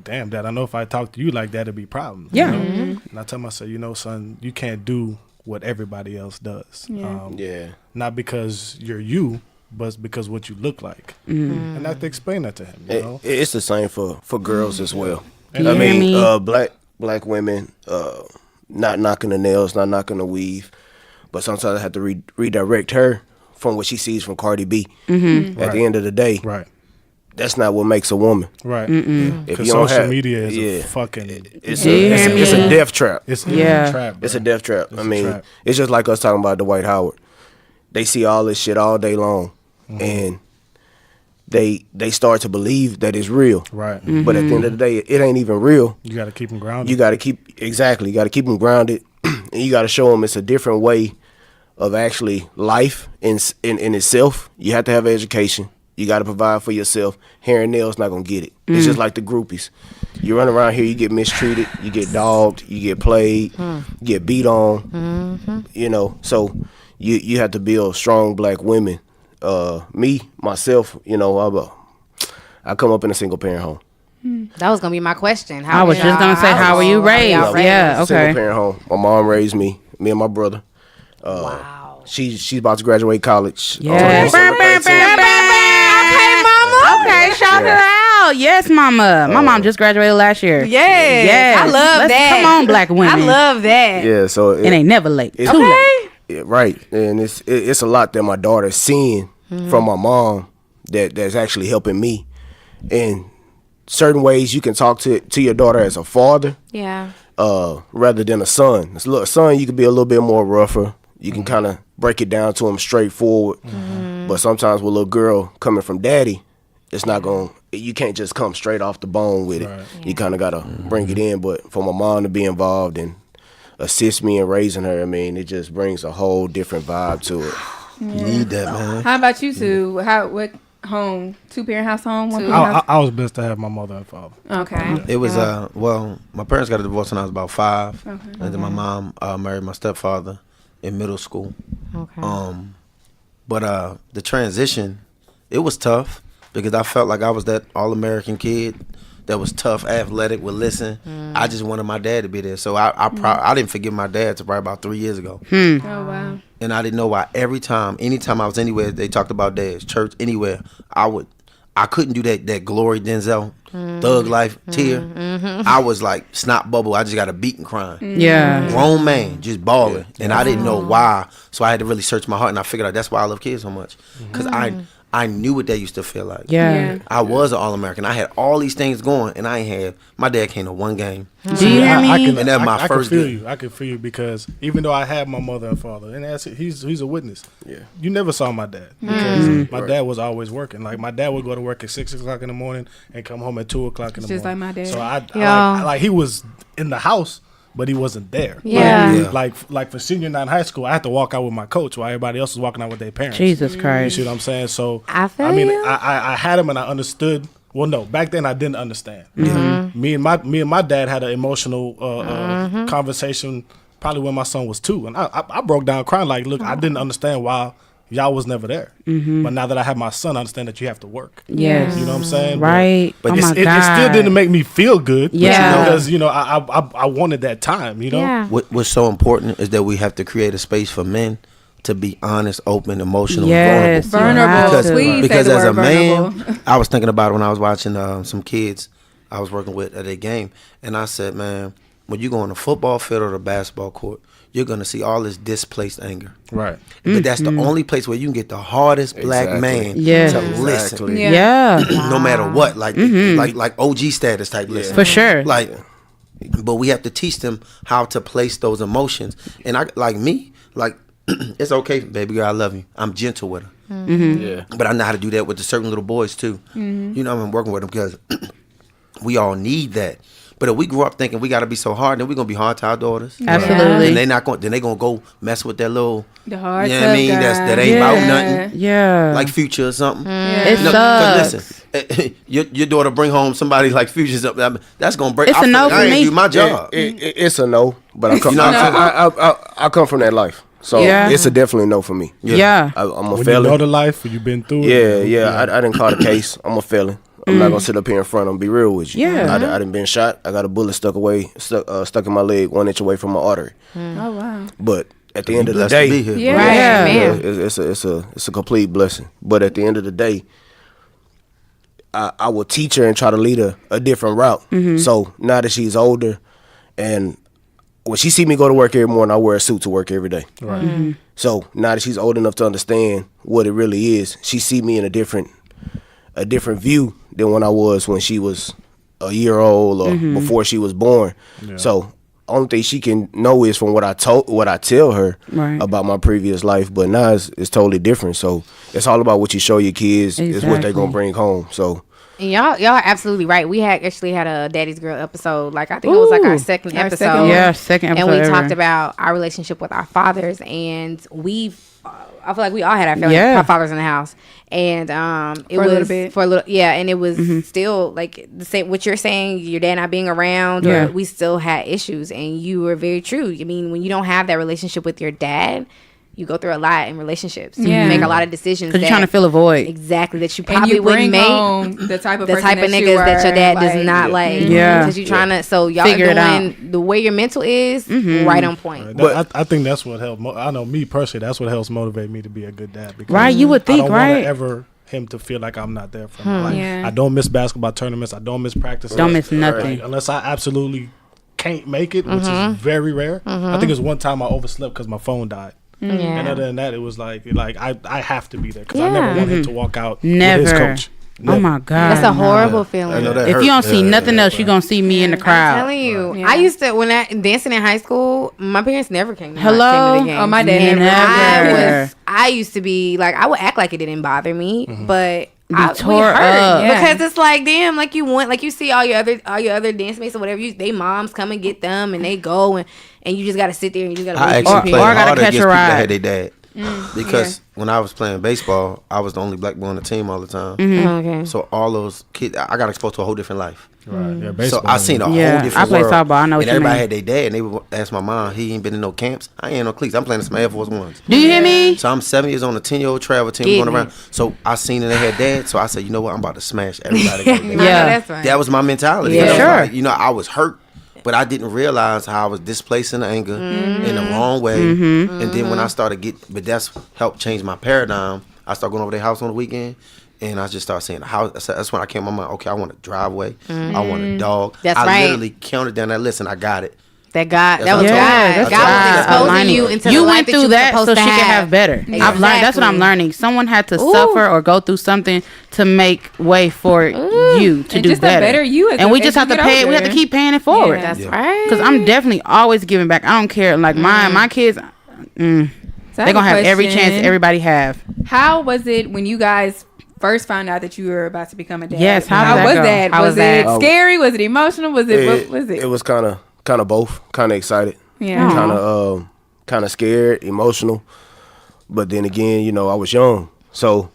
D: damn, Dad, I know if I talk to you like that, it'd be problems.
A: Yeah.
D: You know? And I tell him, I said, you know, son, you can't do what everybody else does.
C: Yeah.
D: Not because you're you, but because what you look like. And I have to explain that to him. You know,
E: It's the same for girls as well.
D: And
E: I mean,
A: me?
E: black women, not knocking the nails, not knocking the weave, but sometimes I have to redirect her from what she sees from Cardi B. At the end of the day,
D: right.
E: that's not what makes a woman.
D: Right.
E: If
D: Because
E: you don't
D: social
E: have,
D: media is
E: yeah,
D: a fucking.
E: it's
A: you hear
E: a
A: me?
E: death trap.
D: It's
A: Yeah.
D: a trap.
E: It's a
D: bro.
E: death trap.
D: It's
E: I
D: a
E: mean,
D: trap.
E: it's just like us talking about Dwight Howard. They see all this shit all day long, and they start to believe that it's real.
D: Right.
E: But at the end of the day, it ain't even real.
D: You got to keep them grounded.
E: You got to keep them grounded, and you got to show them it's a different way of actually life in itself. You have to have an education. You got to provide for yourself. Hair and nails not gonna get it. It's just like the groupies. You run around here, you get mistreated, you get dogged, you get played, you get beat on. You know, so you have to build strong black women. Me myself, you know, I come up in a single parent home.
B: That was gonna be my question.
A: I was just gonna say, how were you raised? Yeah. Okay.
E: Single parent home. My mom raised me and my brother.
B: Wow.
E: She's about to graduate college.
A: Yeah.
E: December 13th.
A: Okay, shout her out. Yes, mama. My mom just graduated last year.
B: Yes. I love that.
A: Come on, black women.
B: I love that.
E: Yeah, so
A: It ain't never late.
E: It's-
A: Too late.
E: Yeah, right, and it's a lot that my daughter's seeing from my mom that's actually helping me. In certain ways, you can talk to your daughter as a father,
B: Yeah.
E: rather than a son. As a son, you can be a little bit more rougher. You can kind of break it down to him straightforward. But sometimes with a little girl coming from daddy, it's not going. You can't just come straight off the bone with it.
D: Right.
E: You kind of gotta bring it in. But for my mom to be involved and assist me in raising her, I mean, it just brings a whole different vibe to it.
F: You need that, man.
C: How about you two? What home? 2-parent house home? 1-parent house?
D: I was blessed to have my mother and father.
C: Okay.
F: It was well, my parents got a divorce when I was about 5,
C: Okay.
F: and then my mom married my stepfather in middle school.
B: Okay.
F: But the transition, it was tough because I felt like I was that all-American kid that was tough, athletic, would listen. I just wanted my dad to be there. So I didn't forgive my dad till probably about 3 years ago.
C: Oh wow.
F: And I didn't know why anytime I was anywhere, they talked about dads, church, anywhere, I couldn't do that glory Denzel, thug life tear. I was like snot bubble. I just got a beating crying.
A: Yeah.
F: Grown man, just bawling. And I didn't know why. So I had to really search my heart, and I figured out that's why I love kids so much. Because I knew what that used to feel like.
A: Yeah.
F: I was an All-American. I had all these things going, and my dad came to one game.
A: Do you hear me?
F: And that's my first
D: I can feel
F: game.
D: you. I can feel you because even though I had my mother and father, and he's a witness.
E: Yeah.
D: You never saw my dad because my dad was always working. Like my dad would go to work at 6 o'clock in the morning and come home at 2 o'clock in the morning.
C: Just like my dad.
D: So
B: Yeah.
D: like he was in the house, but he wasn't there.
B: Yeah.
D: Like for senior night in high school, I had to walk out with my coach while everybody else was walking out with their parents.
A: Jesus
D: You
A: Christ.
D: see what I'm saying? So
B: I feel
D: mean,
B: you.
D: I had him and I understood. Well, no, back then I didn't understand. Me and my dad had an emotional conversation probably when my son was 2, and I broke down crying like, look, I didn't understand why y'all was never there. But now that I have my son, I understand that you have to work.
A: Yes.
D: You know what I'm saying?
A: Right.
D: But
A: Oh my
D: it still
A: God.
D: didn't make me feel good.
A: Yeah.
D: Because I wanted that time. You know.
B: Yeah.
F: What's so important is that we have to create a space for men to be honest, open, emotional,
A: Yes.
F: and vulnerable.
C: Vulnerable.
A: Because-
C: Please
F: Because
C: say the
F: as a
C: word
F: man,
C: vulnerable.
F: I was thinking about it when I was watching some kids I was working with at a game, and I said, man, when you go on the football field or the basketball court, you're gonna see all this displaced anger.
D: Right.
F: But that's the only place where you can get the hardest black
E: Exactly.
F: man
A: Yes.
F: to listen,
C: Yeah.
A: Yeah.
F: no matter what, like OG status type listen.
A: For sure.
F: Like, but we have to teach them how to place those emotions. And I like me, like it's okay, baby girl, I love you. I'm gentle with her.
E: Yeah.
F: But I know how to do that with the certain little boys too. You know, I'm working with them because we all need that. But if we grew up thinking we got to be so hard, then we're gonna be hard to our daughters.
A: Absolutely.
F: And they not going. Then they gonna go mess with that little.
C: The hard
F: You know what I mean?
C: tough
F: That
C: guy.
F: ain't about nothing.
A: Yeah.
F: Like Future or something.
A: It
F: No,
A: sucks.
F: 'cause listen, your daughter bring home somebody like Future. Something that's gonna break.
A: It's a no
F: I
A: for
F: ain't
A: me.
F: do my job.
E: It's a no, but I come,
F: You know what I'm
E: I come from that life, so
A: Yeah.
E: it's a definitely no for me.
A: Yeah.
E: I'm a
D: When you
E: felon.
D: know the life, you've been through it.
E: Yeah. I didn't call the case. I'm a felon. I'm not gonna sit up here in front and be real with you.
A: Yeah.
E: I done been shot. I got a bullet stuck in my leg 1 inch away from my artery.
C: Oh wow.
E: But at the end of the
F: Blessed to be
E: day,
F: here.
C: Yeah.
B: Right,
A: Yeah.
B: man.
E: it's a complete blessing. But at the end of the day, I will teach her and try to lead her a different route. So now that she's older, and when she see me go to work every morning, I wear a suit to work every day.
D: Right.
E: So now that she's old enough to understand what it really is, she see me in a different view than when she was a year old or before she was born.
D: Yeah.
E: So only thing she can know is from what I tell her
A: Right.
E: about my previous life. But now it's totally different. So it's all about what you show your kids is what they're gonna bring home. So
B: And y'all are absolutely right. We actually had a Daddy's Girl episode. Like I think it was like our second
C: Our
B: episode.
C: second one.
A: Yeah, second episode
B: And we
A: ever.
B: talked about our relationship with our fathers, and I feel like we all had our family,
A: Yeah.
B: our fathers in the house, and it
C: For a
B: was
C: little bit.
B: for a little, yeah, and it was still like the same. What you're saying, your dad not being around,
A: Yeah.
B: or we still had issues, and you were very true. I mean, when you don't have that relationship with your dad, you go through a lot in relationships.
C: Yeah.
B: You make a lot of decisions
A: Because you're trying to fill a void.
B: exactly that you
C: And
B: probably
C: you
B: wouldn't
C: bring
B: make.
C: home the type of
B: The
C: person
B: type of
C: that you
B: niggas that your
C: were,
B: dad does
C: like,
B: not like.
A: Yeah.
B: Because you're trying to, so y'all
A: Figure it out.
B: doing the way your mental is right on point.
D: But I think that's what helped. I know me personally. That's what helps motivate me to be a good dad. Because
A: Right, you would
D: I
A: think,
D: don't
A: right?
D: want ever him to feel like I'm not there for him. Like,
C: Yeah.
D: I don't miss basketball tournaments. I don't miss practices.
A: Don't miss nothing.
D: Like, unless I absolutely can't make it, which is very rare. I think it was one time I overslept because my phone died. And
B: Yeah.
D: other than that, it was like I have to be there because I never
B: Yeah.
D: want him to walk out
A: Never.
D: with his coach.
A: Oh my God.
B: That's a
A: no.
B: horrible
F: I
B: feeling.
F: know that
A: If
F: hurt.
A: you don't see nothing else, you're going to see me in the
B: I'm
A: crowd.
B: telling you,
C: Yeah.
B: I used to when I dancing in high school. My parents never came.
A: Hello?
B: came to the games.
C: Oh, my dad
B: And
A: never.
B: I used to be like, I would act like it didn't bother me, but we
A: tore
B: hurt
A: up.
C: Yeah.
B: because it's like, damn, like you want, like you see all your other dance mates or whatever. They moms come and get them, and they go and you just got to sit there and you just got
F: I
B: to
F: actually
A: Or
F: played
A: I gotta
F: harder
A: catch
F: against
A: a
F: people that
A: ride.
F: had their dad. because when I was playing baseball, I was the only black boy on the team all the time.
B: Okay.
F: So all those kids, I got exposed to a whole different life.
D: Right. Yeah,
F: So
D: baseball.
F: I seen a whole
A: Yeah,
F: different
A: I play
F: world.
A: softball. I know what
F: and
A: you
F: everybody
A: mean.
F: had their dad, and they would ask my mom, he ain't been in no camps. I ain't in no cleats. I'm playing some Air Force Ones.
A: Do you hear me?
F: So I'm 7 years on a 10-year-old travel team
B: Getting
F: going around.
B: it.
F: So I seen that they had dad. So I said, you know what? I'm about to smash everybody.
B: Yeah, that's right.
F: That was my mentality.
A: Yeah.
F: You know,
A: Sure.
F: like, you know, I was hurt, but I didn't realize how I was displacing the anger in the wrong way. And then when I started but that's helped change my paradigm. I started going over their house on the weekend. And I just started saying, that's when I came to my mind, okay, I want a driveway. I want a dog.
B: That's
F: I
B: right.
F: literally counted down that list and I got it.
B: That God, that
F: That's
B: was
F: what I
B: God.
F: told
B: God
F: her.
B: was exposing
A: aligning.
B: you into
A: You
B: the
A: went
B: life that
A: through
B: you were
A: that so
B: supposed
A: she
B: to
A: could have better.
B: Exactly.
A: I've learned. That's what I'm learning. Someone had to suffer or go through something to make way for you to
C: And
A: do
C: just a
A: better.
C: better you as
A: and we
C: as
A: just
C: you
A: have to
C: get
A: pay it. We have
C: older.
A: to keep paying it forward.
C: Yeah.
B: That's right.
A: Because I'm definitely always giving back. I don't care. Like my kids,
C: So I
A: they're
C: have
A: gonna
C: a
A: have every
C: question.
A: chance everybody have.
C: How was it when you guys first found out that you were about to become a dad?
A: Yes, how did that
C: was
A: go?
C: that?
A: How
C: was
A: was that?
C: it scary? Was it emotional? Was it what was it?
E: It was kind of both. Kind of excited.
C: Yeah.
E: Kind of scared, emotional. But then again, you know, I was young, so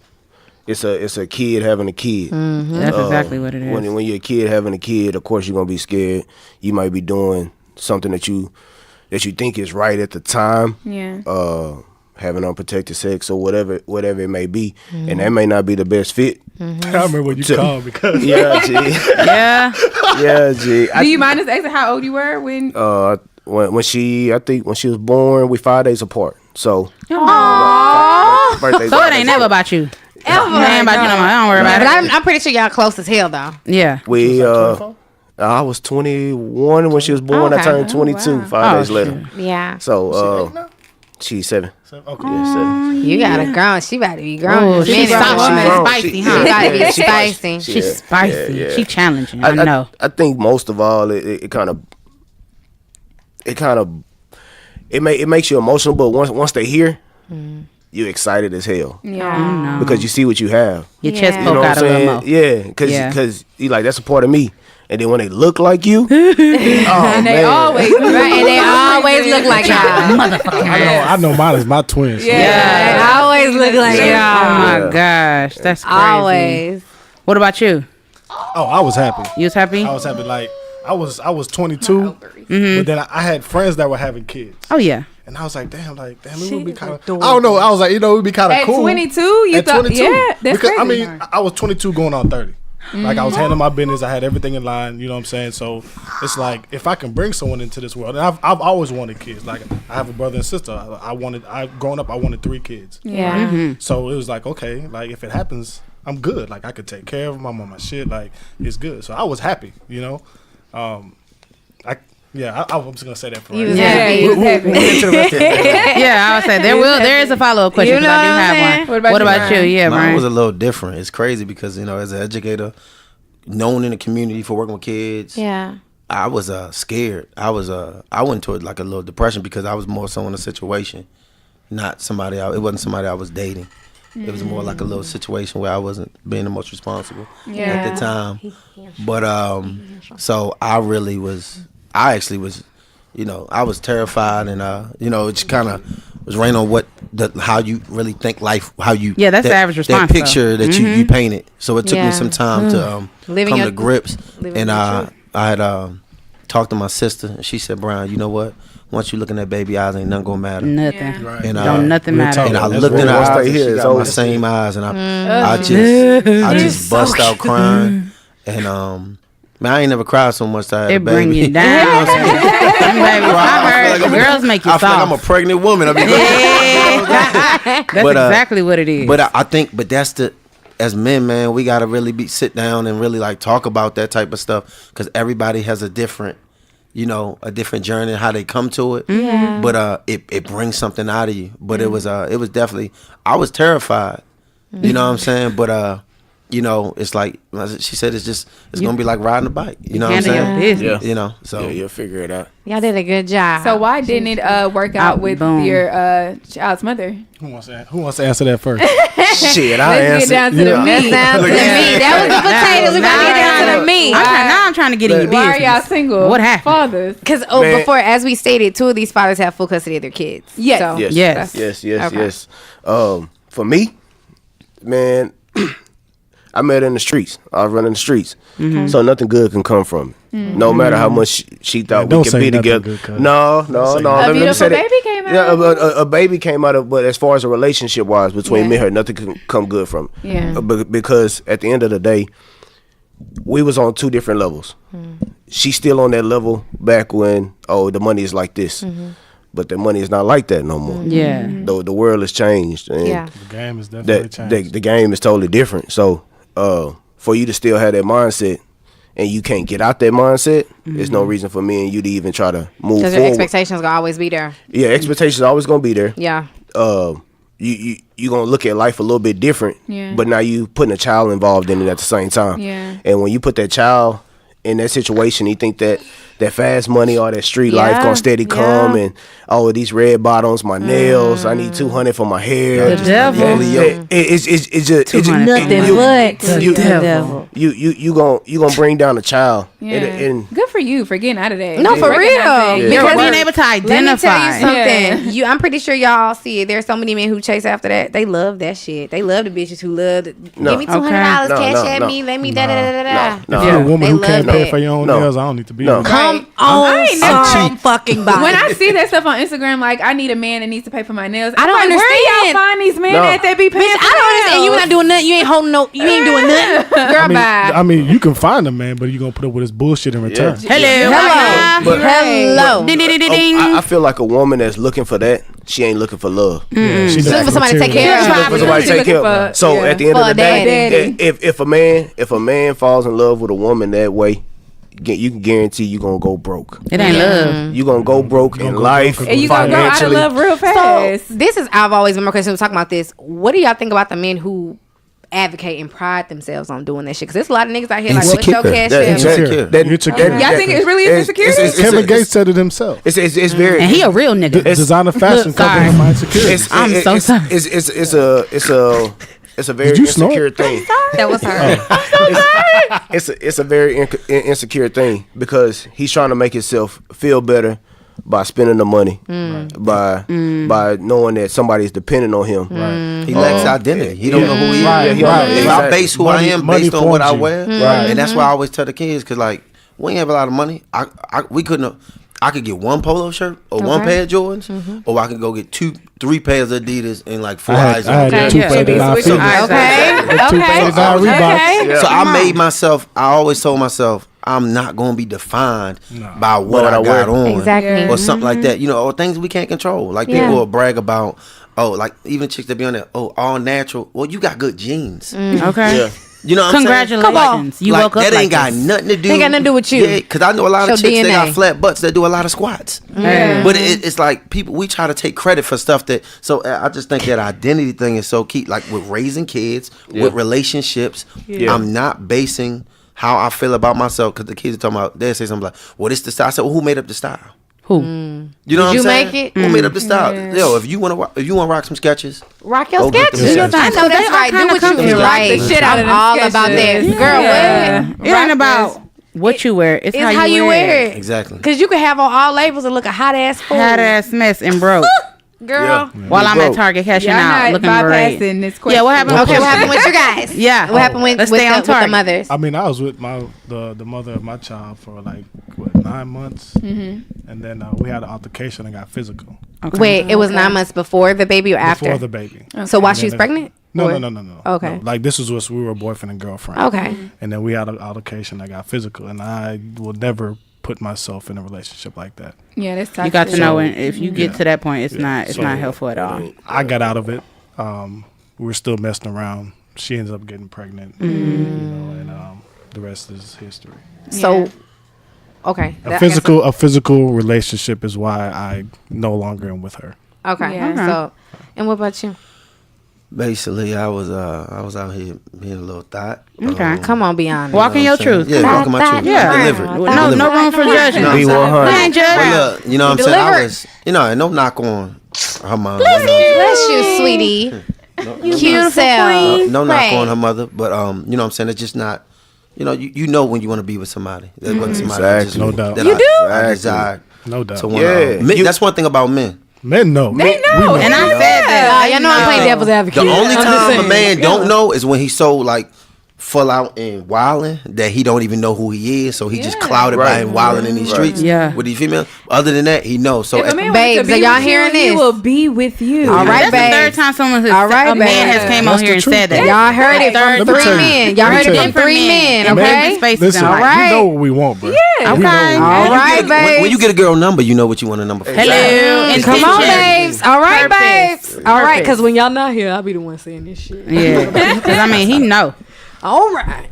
E: it's a kid having a kid.
A: That's exactly what it is.
E: When you're a kid having a kid, of course you're gonna be scared. You might be doing something that you think is right at the time.
C: Yeah.
E: Having unprotected sex or whatever it may be, and that may not be the best fit.
D: I remember when you called because
E: Yeah, G.
A: yeah.
E: Yeah, G.
C: Do you mind us asking how old you were when?
E: When she was born, we 5 days apart. So birthday,
A: So it ain't never about you. It ain't about you no more. Don't worry
B: But
A: about it.
B: I'm pretty sure y'all close as hell though.
A: Yeah.
E: we I was 21 when she was born. I
B: Okay.
E: turned 22 5 days later.
B: Yeah.
E: So she's 7.
D: okay.
E: Yeah, 7.
B: You got a grown. She about to be grown.
A: Oh,
B: in a
A: she's
B: minute.
A: soft.
E: She grown.
A: Spicy,
E: She-
A: huh?
B: She about to be
E: Yeah, she
B: spicy.
A: She's
E: Yeah,
A: spicy.
E: yeah.
A: She challenging. I know.
E: I think most of all, it makes you emotional. But once they're here, you excited as hell
C: Yeah.
E: because you see what you have.
A: Your chest
B: Yeah.
E: You know
A: poke
E: what
A: out
E: I'm
A: a little
E: saying?
A: more.
E: Yeah, because you like that's a part of me. And then when they look like you, oh,
C: And they
E: man.
C: always
B: Right, and they always look like y'all.
D: I know mine is my twins.
C: Yeah.
B: They always look like
A: Oh
B: y'all.
A: my gosh, that's crazy.
B: Always.
A: What about you?
D: Oh, I was happy.
A: You was happy?
D: I was happy. Like I was 22, but then I had friends that were having kids,
A: Oh yeah.
D: and I was like, damn, it would be kind of. I don't know. I was like, it would be kind of
C: At
D: cool.
C: 22, you
D: At
C: thought,
D: 22,
C: yeah, that's
D: because
C: crazy.
D: I mean, I was 22 going on 30. Like I was handling my business. I had everything in line. You know what I'm saying? So it's like if I can bring someone into this world, and I've always wanted kids. Like I have a brother and sister. Growing up, I wanted 3 kids.
C: Yeah.
D: So it was like, okay, like if it happens, I'm good. Like I could take care of them. I'm on my shit. Like it's good. So I was happy, you know. I was just gonna say that for
B: You
D: right
B: was
D: now.
C: Yeah,
B: happy.
C: you was happy.
D: We'll get to the rest of it.
A: Yeah, I would say there is a follow up question
B: You
A: because
B: know
A: I do
B: what I'm
A: have
B: saying?
A: one.
C: What about you,
A: you?
C: Brian?
A: Yeah,
F: Mine
A: Brian.
F: was a little different. It's crazy because, you know, as an educator, known in the community for working with kids,
B: Yeah.
F: I was scared. I went toward like a little depression because I was more so in a situation, not somebody. It wasn't somebody I was dating. It was more like a little situation where I wasn't being the most responsible at the time. But so I actually was, you know, I was terrified, and you know, it kind of was raining on how you really think life, how you
A: Yeah, that's the average response,
F: That picture that you painted. So it took
B: Yeah.
F: me some time to
B: Living
F: come
B: your-
F: to grips,
B: living
F: and
B: your truth.
F: I had talked to my sister, and she said, "Brian, you know what? Once you look in that baby eyes, ain't nothing gonna matter."
A: Nothing.
D: Right.
F: And
A: Don't nothing
D: Real
A: matter.
D: talk.
F: and I
D: That's
F: looked in her
E: real.
F: eyes,
E: Stay
F: and
E: here.
F: she
E: It's
F: got my
E: over.
F: same eyes, and I just bust out crying, and man, I ain't never cried so much. I had a
A: It bring
F: baby.
A: you down.
F: You know what I'm saying?
A: Baby, I heard girls make you
F: I feel like I'm a
A: soft.
F: pregnant woman. I mean,
A: That's
F: But,
A: exactly what it is.
F: But I think, that's as men, man, we gotta really sit down and really like talk about that type of stuff because everybody has a different, you know, a different journey how they come to it.
B: Yeah.
F: But it brings something out of you. But it was definitely, I was terrified. You know what I'm saying? But you know, it's like she said, it's gonna be like riding a bike. You know what I'm
A: handle
F: saying?
A: your business.
F: You know, so
E: Yeah, you'll figure it out.
B: Y'all did a good job.
C: So why didn't it work out with
A: Boom.
C: your child's mother?
D: Who wants to answer that first?
E: Shit, I
C: Let's
E: answered.
C: get down to the
B: That's
C: meat.
B: down to the meat. That was the potatoes. We gotta get down to the meat.
A: Now I'm trying trying to get in your
C: Why are
A: business.
C: y'all single?
A: What happened?
C: Fathers.
B: Because
E: Man.
B: before, as we stated, 2 of these fathers have full custody of their kids.
C: Yes.
B: So,
E: Yes.
A: Yes.
E: Yes.
B: Okay.
E: Yes. For me, man, I met her in the streets. I was running the streets, so nothing good can come from it. No matter how much she thought
D: don't
E: we could
D: say
E: be
D: nothing
E: together.
D: good, cuz.
E: No.
D: say
E: Let me
C: beautiful
E: say that.
C: baby came out.
E: Yeah, a baby came out of. But as far as a relationship wise between me and her, nothing can come good from it.
C: Yeah.
E: Because at the end of the day, we was on 2 different levels. She's still on that level back when the money is like this. But the money is not like that no more.
A: Yeah.
E: The world has changed. And
B: Yeah.
D: The game is definitely changed.
E: the game is totally different. So for you to still have that mindset and you can't get out that mindset, there's no reason for me and you to even try to move
B: Because
E: forward.
B: your expectations gonna always be there.
E: Yeah, expectations always gonna be there.
B: Yeah.
E: You gonna look at life a little bit different.
C: Yeah.
E: But now you putting a child involved in it at the same time.
C: Yeah.
E: And when you put that child in that situation, you think that fast money or that street life
B: Yeah,
E: gonna steady come and these red bottoms, my nails, I need $200 for my hair.
A: The devil.
E: It's just
A: 200.
G: Nothing
E: you-
G: but
E: you-
G: the devil.
E: You gonna bring down a child.
C: Yeah.
E: And
C: Good for you for getting out of that.
B: No, for real.
C: Recognizing
B: Because
C: your
A: being
C: worth.
A: able to
B: Let me
A: identify.
B: tell you something.
C: Yeah.
B: I'm pretty sure y'all see it. There's so many men who chase after that. They love that shit. They love the bitches who love.
E: No.
B: Give me $200.
E: No,
B: Cash
E: no,
B: at
E: no.
B: me. Let me da da da da da.
E: No.
D: If you're a woman
B: They
D: who
B: love
D: can't pay
B: that.
D: for your own
E: No.
D: nails, I don't need to be
E: No.
D: with you.
B: Come
C: I ain't never-
B: on, some fucking body.
C: When I see that stuff on Instagram, like I need a man that needs to pay for my nails.
B: I don't
C: I'm like, Where
B: understand.
C: y'all find these men
E: No.
C: that they be paying
B: Bitch,
C: for
B: I don't understand. You
C: nails?
B: not doing nothing. You ain't holding no. You ain't doing nothing. Girl, bye.
D: I mean, you can find a man, but you're gonna put up with his bullshit in return.
A: Hello.
B: Hello.
E: But-
B: Hello.
A: Ding, ding, ding, ding.
E: I feel like a woman that's looking for that, she ain't looking for love.
D: Yeah, she
B: She's looking for somebody to take care
E: She's
B: of.
E: looking for somebody to
C: She
E: take care
C: looking
E: of.
C: for-
E: So
C: yeah.
E: at the end
B: For
E: of the
B: a
E: day,
C: daddy.
E: if a man falls in love with a woman that way, you can guarantee you gonna go broke.
A: It ain't love.
E: You gonna go broke in
D: go
E: life,
D: broke.
C: And you gonna go out of
E: financially.
C: love real
B: So
C: fast.
B: this is. I've always been more concerned talking about this. What do y'all think about the men who advocate and pride themselves on doing that shit? Because there's a lot of niggas out here like, what's your cash
E: That-
B: app?
D: Insecure.
E: that-
D: Insecure.
C: Y'all think it's really insecurity?
D: Kevin Gates said it himself.
E: It's very.
A: And he a real nigga.
D: Designer fashion
A: sorry.
D: covering my insecurities.
A: I'm so sorry.
E: It's a very
D: Did you snort?
E: insecure thing.
B: That was her.
E: It's a very insecure thing because he's trying to make himself feel better by spending the money, by knowing that somebody's depending on him.
F: He lacks identity. He don't know who he is.
D: Right,
E: he
D: right.
E: don't-
F: If I base who
D: Money-
F: I am
D: money
F: based on what I
D: forms you.
F: wear,
D: Right.
F: and that's why I always tell the kids, because like we ain't have a lot of money. I could get one polo shirt or one pair of Jordans, or I could go get 2-3 pairs of Adidas and like 4 eyes
D: I
F: on.
D: had
A: Okay,
D: two
A: yeah.
D: for the nine
C: Switching
D: figures.
B: Okay.
D: Two
B: Okay.
D: for the nine Reeboks.
B: Okay.
F: So I made myself. I always told myself I'm not gonna be defined by what I got on,
B: Exactly.
F: or something like that. You know, or things we can't control. Like
B: Yeah.
F: people will brag about, like even chicks that be on there, all natural. Well, you got good genes.
A: Okay.
E: Yeah.
F: You know what I'm saying?
A: Congratulations. You
F: Like,
A: woke up
F: that
A: like
F: ain't got
A: this.
F: nothing to do.
B: Ain't got nothing to do with you.
F: Yeah, because I know a lot
B: Your
F: of chicks that
B: DNA.
F: got flat butts that do a lot of squats.
A: Yeah.
F: But it's like people, we try to take credit for stuff that. So I just think that identity thing is so key. Like with raising kids, with relationships,
E: Yeah.
F: I'm not basing how I feel about myself because the kids are talking about. They say something like, "Well, this the style." I said, "Well, who made up the style?"
A: Who?
F: You know what
B: you
F: I'm saying?
B: make it?
F: Who made up the style? Yo, if you want to rock some Skechers,
B: Rock your
F: Go get them
B: sketches.
F: sketches.
B: I know that's
A: They
B: right.
A: all
B: Do what
A: kinda
B: you
A: comfy.
B: feel
C: Rock
B: right.
C: the shit out of
B: I'm
C: them
B: all
C: sketches.
B: about that. Girl,
C: Yeah.
B: what?
A: It ain't about what you wear. It's,
B: It's how you wear it.
F: exactly.
B: Because you can have on all labels and look a hot ass fool.
A: Hot ass mess and broke.
B: Girl.
A: While I'm at
E: broke.
A: Target cashing
C: Y'all
A: out,
C: not
A: looking
C: bypassing
A: great.
C: this question.
A: Yeah, what happened?
B: Okay, what happened with your guys?
A: Yeah.
B: What happened with,
A: Let's
B: with,
A: stay
B: the,
A: on
B: with the
A: target.
B: mothers?
D: I mean, I was with the mother of my child for like 9 months, and then we had an altercation and got physical
B: Wait, it was 9 months before the baby or after?
D: before the baby.
B: So while
D: And
B: she was
D: then
B: pregnant?
D: No,
B: Or-
D: no.
B: Okay.
D: No, like this was what we were boyfriend and girlfriend.
B: Okay.
D: And then we had an altercation that got physical, and I will never put myself in a relationship like that.
C: Yeah, that's toxic.
A: You got to know when if you get
D: Yeah.
A: to that point, it's
D: Yeah.
A: not
D: So,
A: helpful at all.
D: I got out of it. We were still messing around. She ended up getting pregnant, you know, and the rest is history.
B: So, okay.
D: A physical relationship is why I no longer am with her.
B: Okay.
C: Yeah.
B: So, and what about you?
F: Basically, I was out here being a little thought.
A: Okay.
B: Come on, be honest.
A: Walking your truth.
F: Yeah,
A: Come on.
F: walking my truth.
A: Yeah.
F: Delivered.
A: No room for judgment.
E: Be 100.
A: We ain't judging.
F: But look, you know what I'm saying? I
B: Delivered.
F: was, and no knock on her mom.
B: Bless you, sweetie. Cute self.
F: No knock on her mother, but you know what I'm saying? It's just not, you know when you want to be with somebody. That wasn't somebody
E: Exactly.
D: No doubt.
F: that
B: You do?
F: I desired.
D: No doubt.
F: To want
E: Yeah.
F: that's one thing about men.
D: Men know.
C: They know.
A: And I said that.
B: Y'all know I'm playing devil's advocate.
F: The only
B: I'm just
F: time a
B: saying.
F: man don't know is when he's so like full out and wilding that he don't even know who he is, so he just clouded by
E: Right.
F: him wilding in these streets
A: Yeah.
F: with these females. Other than that, he knows. So
C: If a man
B: Babes,
C: wants to
B: are
C: be
B: y'all
C: with you,
B: hearing
C: he
B: this?
C: will be with you.
B: All right,
A: That's the
B: babes.
A: third time someone has,
B: All right,
A: a man
B: babes.
A: has came
D: That's
A: on here
D: the
A: and
D: truth,
A: said that.
D: though.
B: Y'all heard it
A: Third
B: from
D: Let me
B: three
D: tell you.
B: men. Y'all
D: Let me
B: heard
D: tell
B: it
D: you.
B: from three men.
A: In
B: Okay.
A: different spaces.
D: Listen,
A: now.
B: All right.
D: you know what we want, bro.
C: Yeah.
D: We know
A: Okay.
D: what we
B: All
D: want.
B: right, babes.
F: when you get a girl number, you know what you want a number for.
A: Hello.
B: Come on,
A: Intention.
B: babes. All right,
A: Purpose.
B: babes. All right,
A: Purpose.
B: because when y'all not here, I'll be the one saying this shit.
A: Yeah. Because, I mean, he know.
B: All right.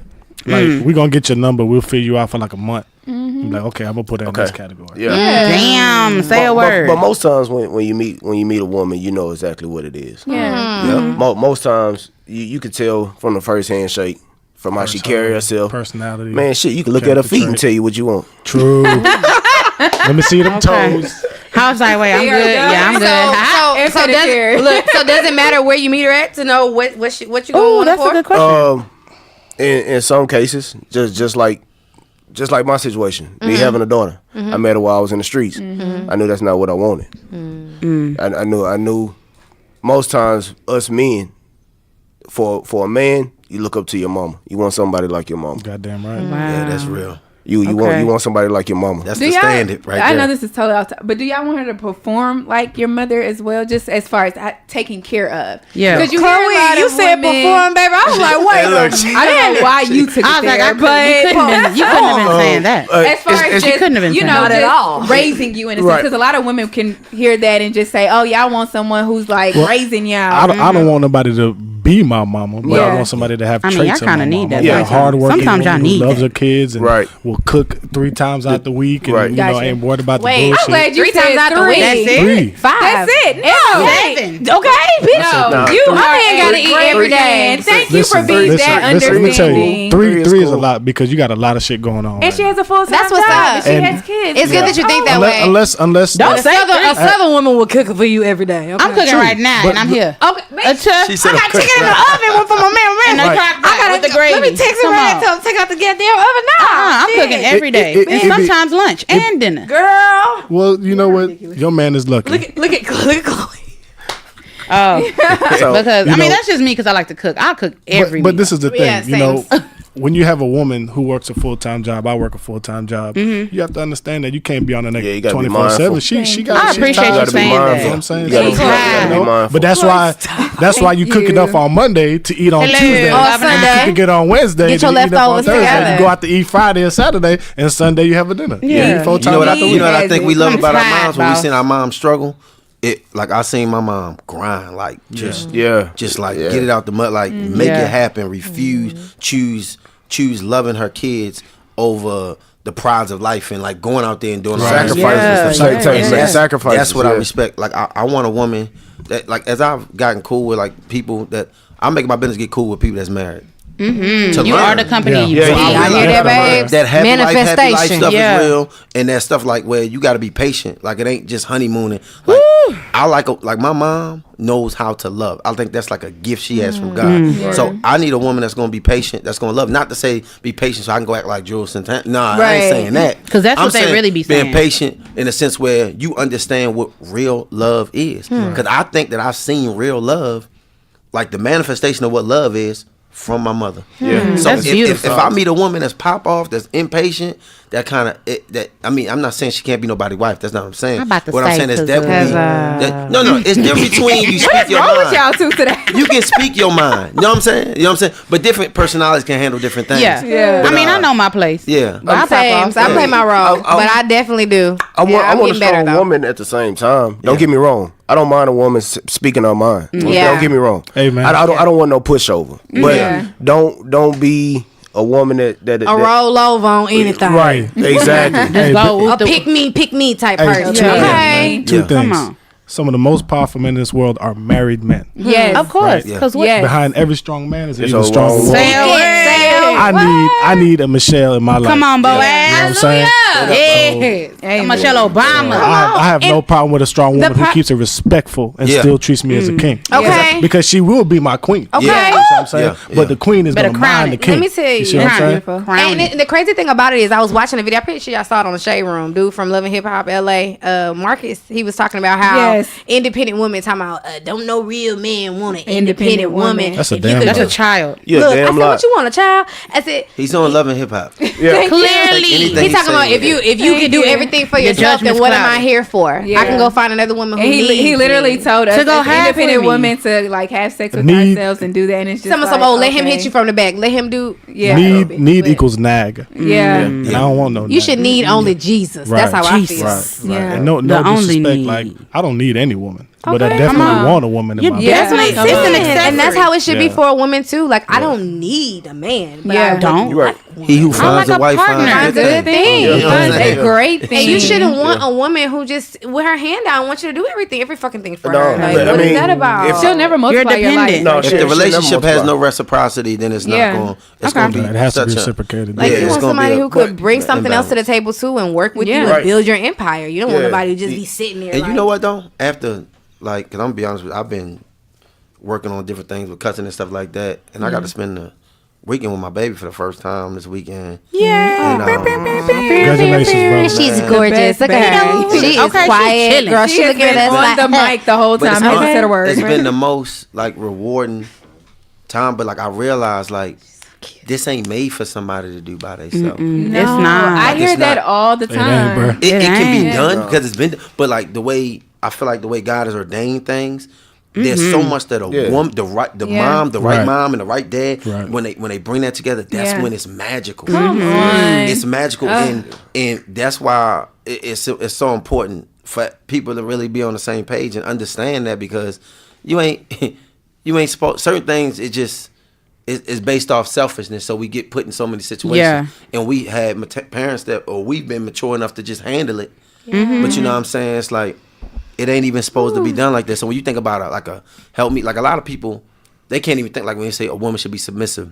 D: Like, we gonna get your number. We'll figure you out for like a month. I'm like, okay, I'm gonna put that in this category.
E: Yeah.
A: Damn. Say a word.
E: But most times when you meet a woman, you know exactly what it is.
C: Yeah.
E: Yeah. Most times you could tell from the first handshake, from how she carry herself.
D: Personality.
E: Man, shit, you can look at her feet and tell you what you want.
D: True. Let me see them toes.
A: How's that way? I'm
C: There you
A: good.
C: go.
A: Yeah, I'm good.
B: So does it matter where you meet her at to know what you going
A: Oh,
B: on
A: that's
B: for?
A: a good question.
E: In some cases, just like my situation, me having a daughter, I met her while I was in the streets. I knew that's not what I wanted. I knew. Most times, us men, for a man, you look up to your mama. You want somebody like your mama.
D: Goddamn right.
F: Yeah, that's real.
E: You
A: Okay.
E: want somebody like your mama.
F: That's
C: Do
F: the
C: y'all-
F: standard right
C: I
F: there.
C: know this is totally off topic, but do y'all want her to perform like your mother as well, just as far as taking care of?
A: Yeah.
C: Because you hear a lot
B: Chloe, you
C: of
B: said
C: women-
B: perform, baby. I was like, wait a minute.
C: I don't know why you took
A: I
C: it
A: was like,
C: there,
A: you couldn't have been saying that.
C: as far as
A: she
C: just,
A: couldn't have been
C: you
A: saying
C: know,
A: that.
B: Not at
C: just
B: all.
C: raising you in a sense,
E: Right.
C: because a lot of women can hear that and just say, "Oh, yeah, I want someone who's like raising y'all."
D: I don't want nobody to be my mama, but I
C: Yeah.
D: want somebody to have
A: I mean,
D: traits
A: y'all
D: of my
A: kinda need
D: mama.
A: that
D: Yeah,
E: sometimes.
D: hardworking
A: Sometimes y'all
D: woman
A: need
D: who loves
A: that.
D: her kids and
E: Right.
D: will cook 3 times out the week and
E: Right.
D: you know
B: Gotcha.
D: ain't worried about
B: Wait,
D: the
C: I'm
D: bullshit.
C: glad you
B: 3
C: said
B: times out the
C: 3.
B: week.
A: That's it.
D: 3.
B: 5.
C: That's it. No,
A: 7.
B: Okay, bitch.
C: No,
E: Nah,
C: you
E: three.
C: are
B: ain't gotta
C: a
B: eat
C: great
B: every day.
C: man. Thank you for being that
D: Let me tell
C: understanding.
D: you,
E: Three
D: three
E: is
D: is a
E: cool.
D: lot because you got a lot of shit going on.
C: And she has a full time
B: That's what's
C: job.
B: up.
C: And she
D: And-
C: has kids.
B: It's good that you think that way.
D: Unless
A: Don't say
B: A southern woman will cook for you every day. Okay?
A: I'm cooking right now,
D: But-
A: and I'm here.
B: Okay,
F: She said
B: I got chicken in the oven one for my man.
A: And
D: Right.
A: I got with the gravy.
B: Let me text him
A: Come
B: right
A: on.
B: now. Take out the goddamn oven now.
A: I'm cooking every day.
D: It
A: And
D: be-
A: sometimes lunch and dinner.
B: Girl,
D: well, you know what? Your man is lucky.
B: look at Chloe.
A: Oh,
E: So,
A: because
D: you
A: I mean
D: know-
A: that's just me because I like to cook. I'll cook every.
D: But
A: meal.
D: this is the thing,
B: Yeah,
D: you know,
B: same.
D: when you have a woman who works a full-time job, I work a full-time job.
A: Mm-hmm.
D: You have to understand that you can't be on the
E: Yeah, you
D: next
E: gotta be
D: 24/7.
E: mindful.
D: She got.
A: I
D: she's
A: appreciate
D: tired.
A: you
E: gotta be
A: saying
E: mindful.
A: that.
D: You know what I'm saying?
E: You gotta,
A: She's
E: you gotta
A: tired.
E: be mindful.
D: But that's why you cook
C: you.
D: enough on Monday to eat on
A: Hello.
D: Tuesday.
A: On
D: And
B: Sunday.
D: you cook it on Wednesday.
B: Get
D: then
B: your
D: you eat up on
B: leftovers
D: Thursday.
B: together.
D: You go out to eat Friday and Saturday, and Sunday you have a dinner.
A: Yeah.
D: You eat 4
F: You
D: times
F: know what
D: out the
F: I
D: week.
F: think we love
A: I'm
F: about our
A: tired,
F: moms when we
A: boss.
F: seen our moms struggle. It like I seen my mom grind, like just
E: Yeah.
F: just like
E: Yeah.
F: get it out the mud, like make
A: Yeah.
F: it happen. Refuse, choose loving her kids over the prides of life and like going out there and doing all that
E: Sacrifices.
A: Yeah,
E: Sacrifices.
A: yeah.
E: Sacrifices.
F: That's what I
E: yeah.
F: respect. Like I want a woman that like as I've gotten cool with like people that I make my business get cool with people that's married.
A: You
F: learn.
A: are the company
D: Yeah.
A: you
E: Yeah,
A: keep.
E: yeah,
B: I hear that, babe.
F: That happy life
B: Manifestation.
F: stuff
A: Yeah.
F: is real, and that stuff like where you got to be patient. Like it ain't just honeymooning. Like I like my mom knows how to love. I think that's like a gift she has from God. So I need a woman that's gonna be patient. That's gonna love. Not to say be patient so I can go act like Juelz Santana. Nah, I
B: Right.
F: ain't saying that.
A: 'Cause that's
F: I'm
A: what they
F: saying
A: really be
F: being
A: saying.
F: patient in a sense where you understand what real love is. Because I think that I've seen real love, like the manifestation of what love is. From my mother.
E: Yeah.
F: So
A: That's
F: if
A: beautiful.
F: I meet a woman that's pop off, that's impatient, that kind of that. I mean, I'm not saying she can't be nobody's wife. That's not what I'm saying.
A: I'm about to
F: what I'm
A: say,
F: saying is
A: 'cause,
F: definitely no. It's different between you speak your
C: What's wrong with
F: mind.
C: y'all two today?
F: You can speak your mind. You know what I'm saying? You know what I'm saying? But different personalities can handle different things.
A: Yeah.
C: Yeah.
A: I mean, I know my place.
F: Yeah.
A: But I pop
B: Same.
A: off.
B: So I play my role,
E: I-
B: but I definitely do.
E: I want
B: I'm
E: a
B: getting better,
E: strong
B: though.
E: woman at the same time. Don't get me wrong. I don't mind a woman speaking her mind.
B: Yeah.
E: Don't get me wrong.
D: Hey, man.
E: I don't want no pushover. But
C: Yeah.
E: don't be a woman that
B: A roll over on anything.
E: Right. Exactly.
D: Hey,
A: Go
B: A
A: with the-
B: pick me type
D: Hey,
B: person.
D: two things,
B: Okay.
D: man. Two
F: Yeah.
D: things.
A: Come on.
D: Some of the most powerful men in this world are married men.
C: Yes.
A: Of course.
F: Right, yeah.
A: Because what?
C: Yes.
D: Behind every strong man is
E: It's
D: even
E: a
D: strong
E: wrong
D: woman.
A: Say a word.
D: I need a Michelle in my life.
A: Come on, Boaz.
D: You know what I'm saying?
A: Yeah. Michelle Obama.
D: I have no problem with a strong woman who
C: pro-
D: keeps it respectful and
F: Yeah.
D: still treats me as a king.
B: Okay.
D: Because she will be my queen.
B: Okay.
F: Yeah.
D: You know what I'm I'm saying?
F: Yeah.
D: But the queen is
A: Better
D: gonna
A: crown
D: mind the
A: it.
D: king.
B: Let me tell you.
D: see what I'm saying?
A: Crown it.
B: And the crazy thing about it is, I was watching a video. I'm pretty sure y'all saw it on the Shade Room. Dude from Love and Hip Hop LA, Marcus. He was talking about how independent women talking about don't no real man want an independent woman.
D: That's a
B: If you
D: damn
B: could
D: lie.
A: That's a child.
E: Yeah,
B: Look, I
E: damn
B: said,
E: lie.
B: what you want, a child? I said,
F: He's on Love and Hip Hop.
E: Yeah.
A: Clearly.
F: Anything
B: he's talking about if you can do everything for
A: Your
B: yourself, then
A: judgment's
B: what am I
A: clouded.
B: here for?
C: Yeah.
B: I can go find another woman who
C: And
B: needs
C: he literally
B: me.
C: told us
A: To go
C: as
A: half
C: independent
A: with me.
C: women to like have sex with
D: Need-
C: ourselves and do that. And it's just
B: Some let him hit you from the back. Let him do.
C: Yeah.
D: Need
C: But-
D: equals nag.
C: Yeah.
D: And I don't want no.
B: You
D: nag.
B: should need only Jesus.
D: Right.
B: That's how I
A: Jesus.
B: feel.
D: Right.
C: Yeah.
D: And no
A: The only
D: disrespect.
A: need.
D: Like I don't need any woman, but I
C: Okay.
D: definitely
C: Come on.
D: want a woman in
A: You
D: my
C: Yeah.
D: life.
A: definitely.
C: Come
A: It's
C: on.
A: an
B: And that's
A: accessory.
B: how it should be
D: Yeah.
B: for a woman too. Like I don't need a man, but
C: Yeah.
B: I
A: Don't.
E: You're right.
F: He who
A: I
F: finds
A: like
F: a wife
A: a partner.
F: finds
B: Finds
F: a
B: a
F: good
B: good
F: thing.
B: thing.
F: You know what I'm
C: Finds
F: saying?
C: a great thing.
B: And you shouldn't want a woman who just with her hand out and wants you to do every fucking thing for
E: No,
B: her. Like,
E: but I
B: what is
E: mean,
B: that about?
E: if-
C: She'll never multiply your life.
A: dependent.
E: No,
F: If
E: shit,
F: the
E: shit,
F: relationship
E: never
F: has no
E: multiply.
F: reciprocity, then it's
C: Yeah.
F: not going. It's
C: Okay.
F: going to be
D: It has to be
F: such a-
D: reciprocated.
B: Like
F: Yeah,
B: you
F: it's
B: want
F: gonna be
B: somebody
F: a-
B: who could bring something else to the
F: imbalance.
B: table too and work with
C: Yeah.
B: you and
E: Right.
B: build your empire. You don't want
E: Yeah.
B: nobody who just be sitting there.
F: And
B: like,
F: you know what though? After like, cause I'm gonna be honest with you, I've been working on different things with cousin and stuff like that, and I got to spend the weekend with my baby for the first time this weekend.
B: Yeah.
F: And,
D: Congratulations, bro.
B: She's
F: Man.
B: gorgeous. Look at her.
C: baby.
B: She is
A: Okay, she's
B: quiet,
A: chilling.
B: girl.
C: She
B: She
C: has
B: looking
C: been
B: at us
C: on
B: like
C: the mic the whole
F: But
C: time.
F: it's,
C: I said a word.
F: it's been the most like rewarding time, but like I realized like this ain't made for somebody to do by themselves.
A: It's not.
C: I hear
F: It's
C: that
F: not.
C: all the
D: It ain't,
C: time.
D: bro.
F: It can be
A: ain't.
F: done because it's been, but like the way I feel like the way God has ordained things, there's so much that a
E: Yeah.
F: woman, the
C: Yeah.
F: mom, the right
D: Right.
F: mom, and the right dad,
D: Right.
F: when they bring that together, that's
C: Yeah.
F: when it's magical.
C: Come on.
F: It's magical, and that's why it's so important for people to really be on the same page and understand that, because you ain't supposed, certain things it just is based off selfishness, so we get put in so many situations.
A: Yeah.
F: And we had parents or we've been mature enough to just handle it. But you know what I'm saying? It's like it ain't even supposed to be done like this. So when you think about it, like a help me, like a lot of people, they can't even think like when you say a woman should be submissive.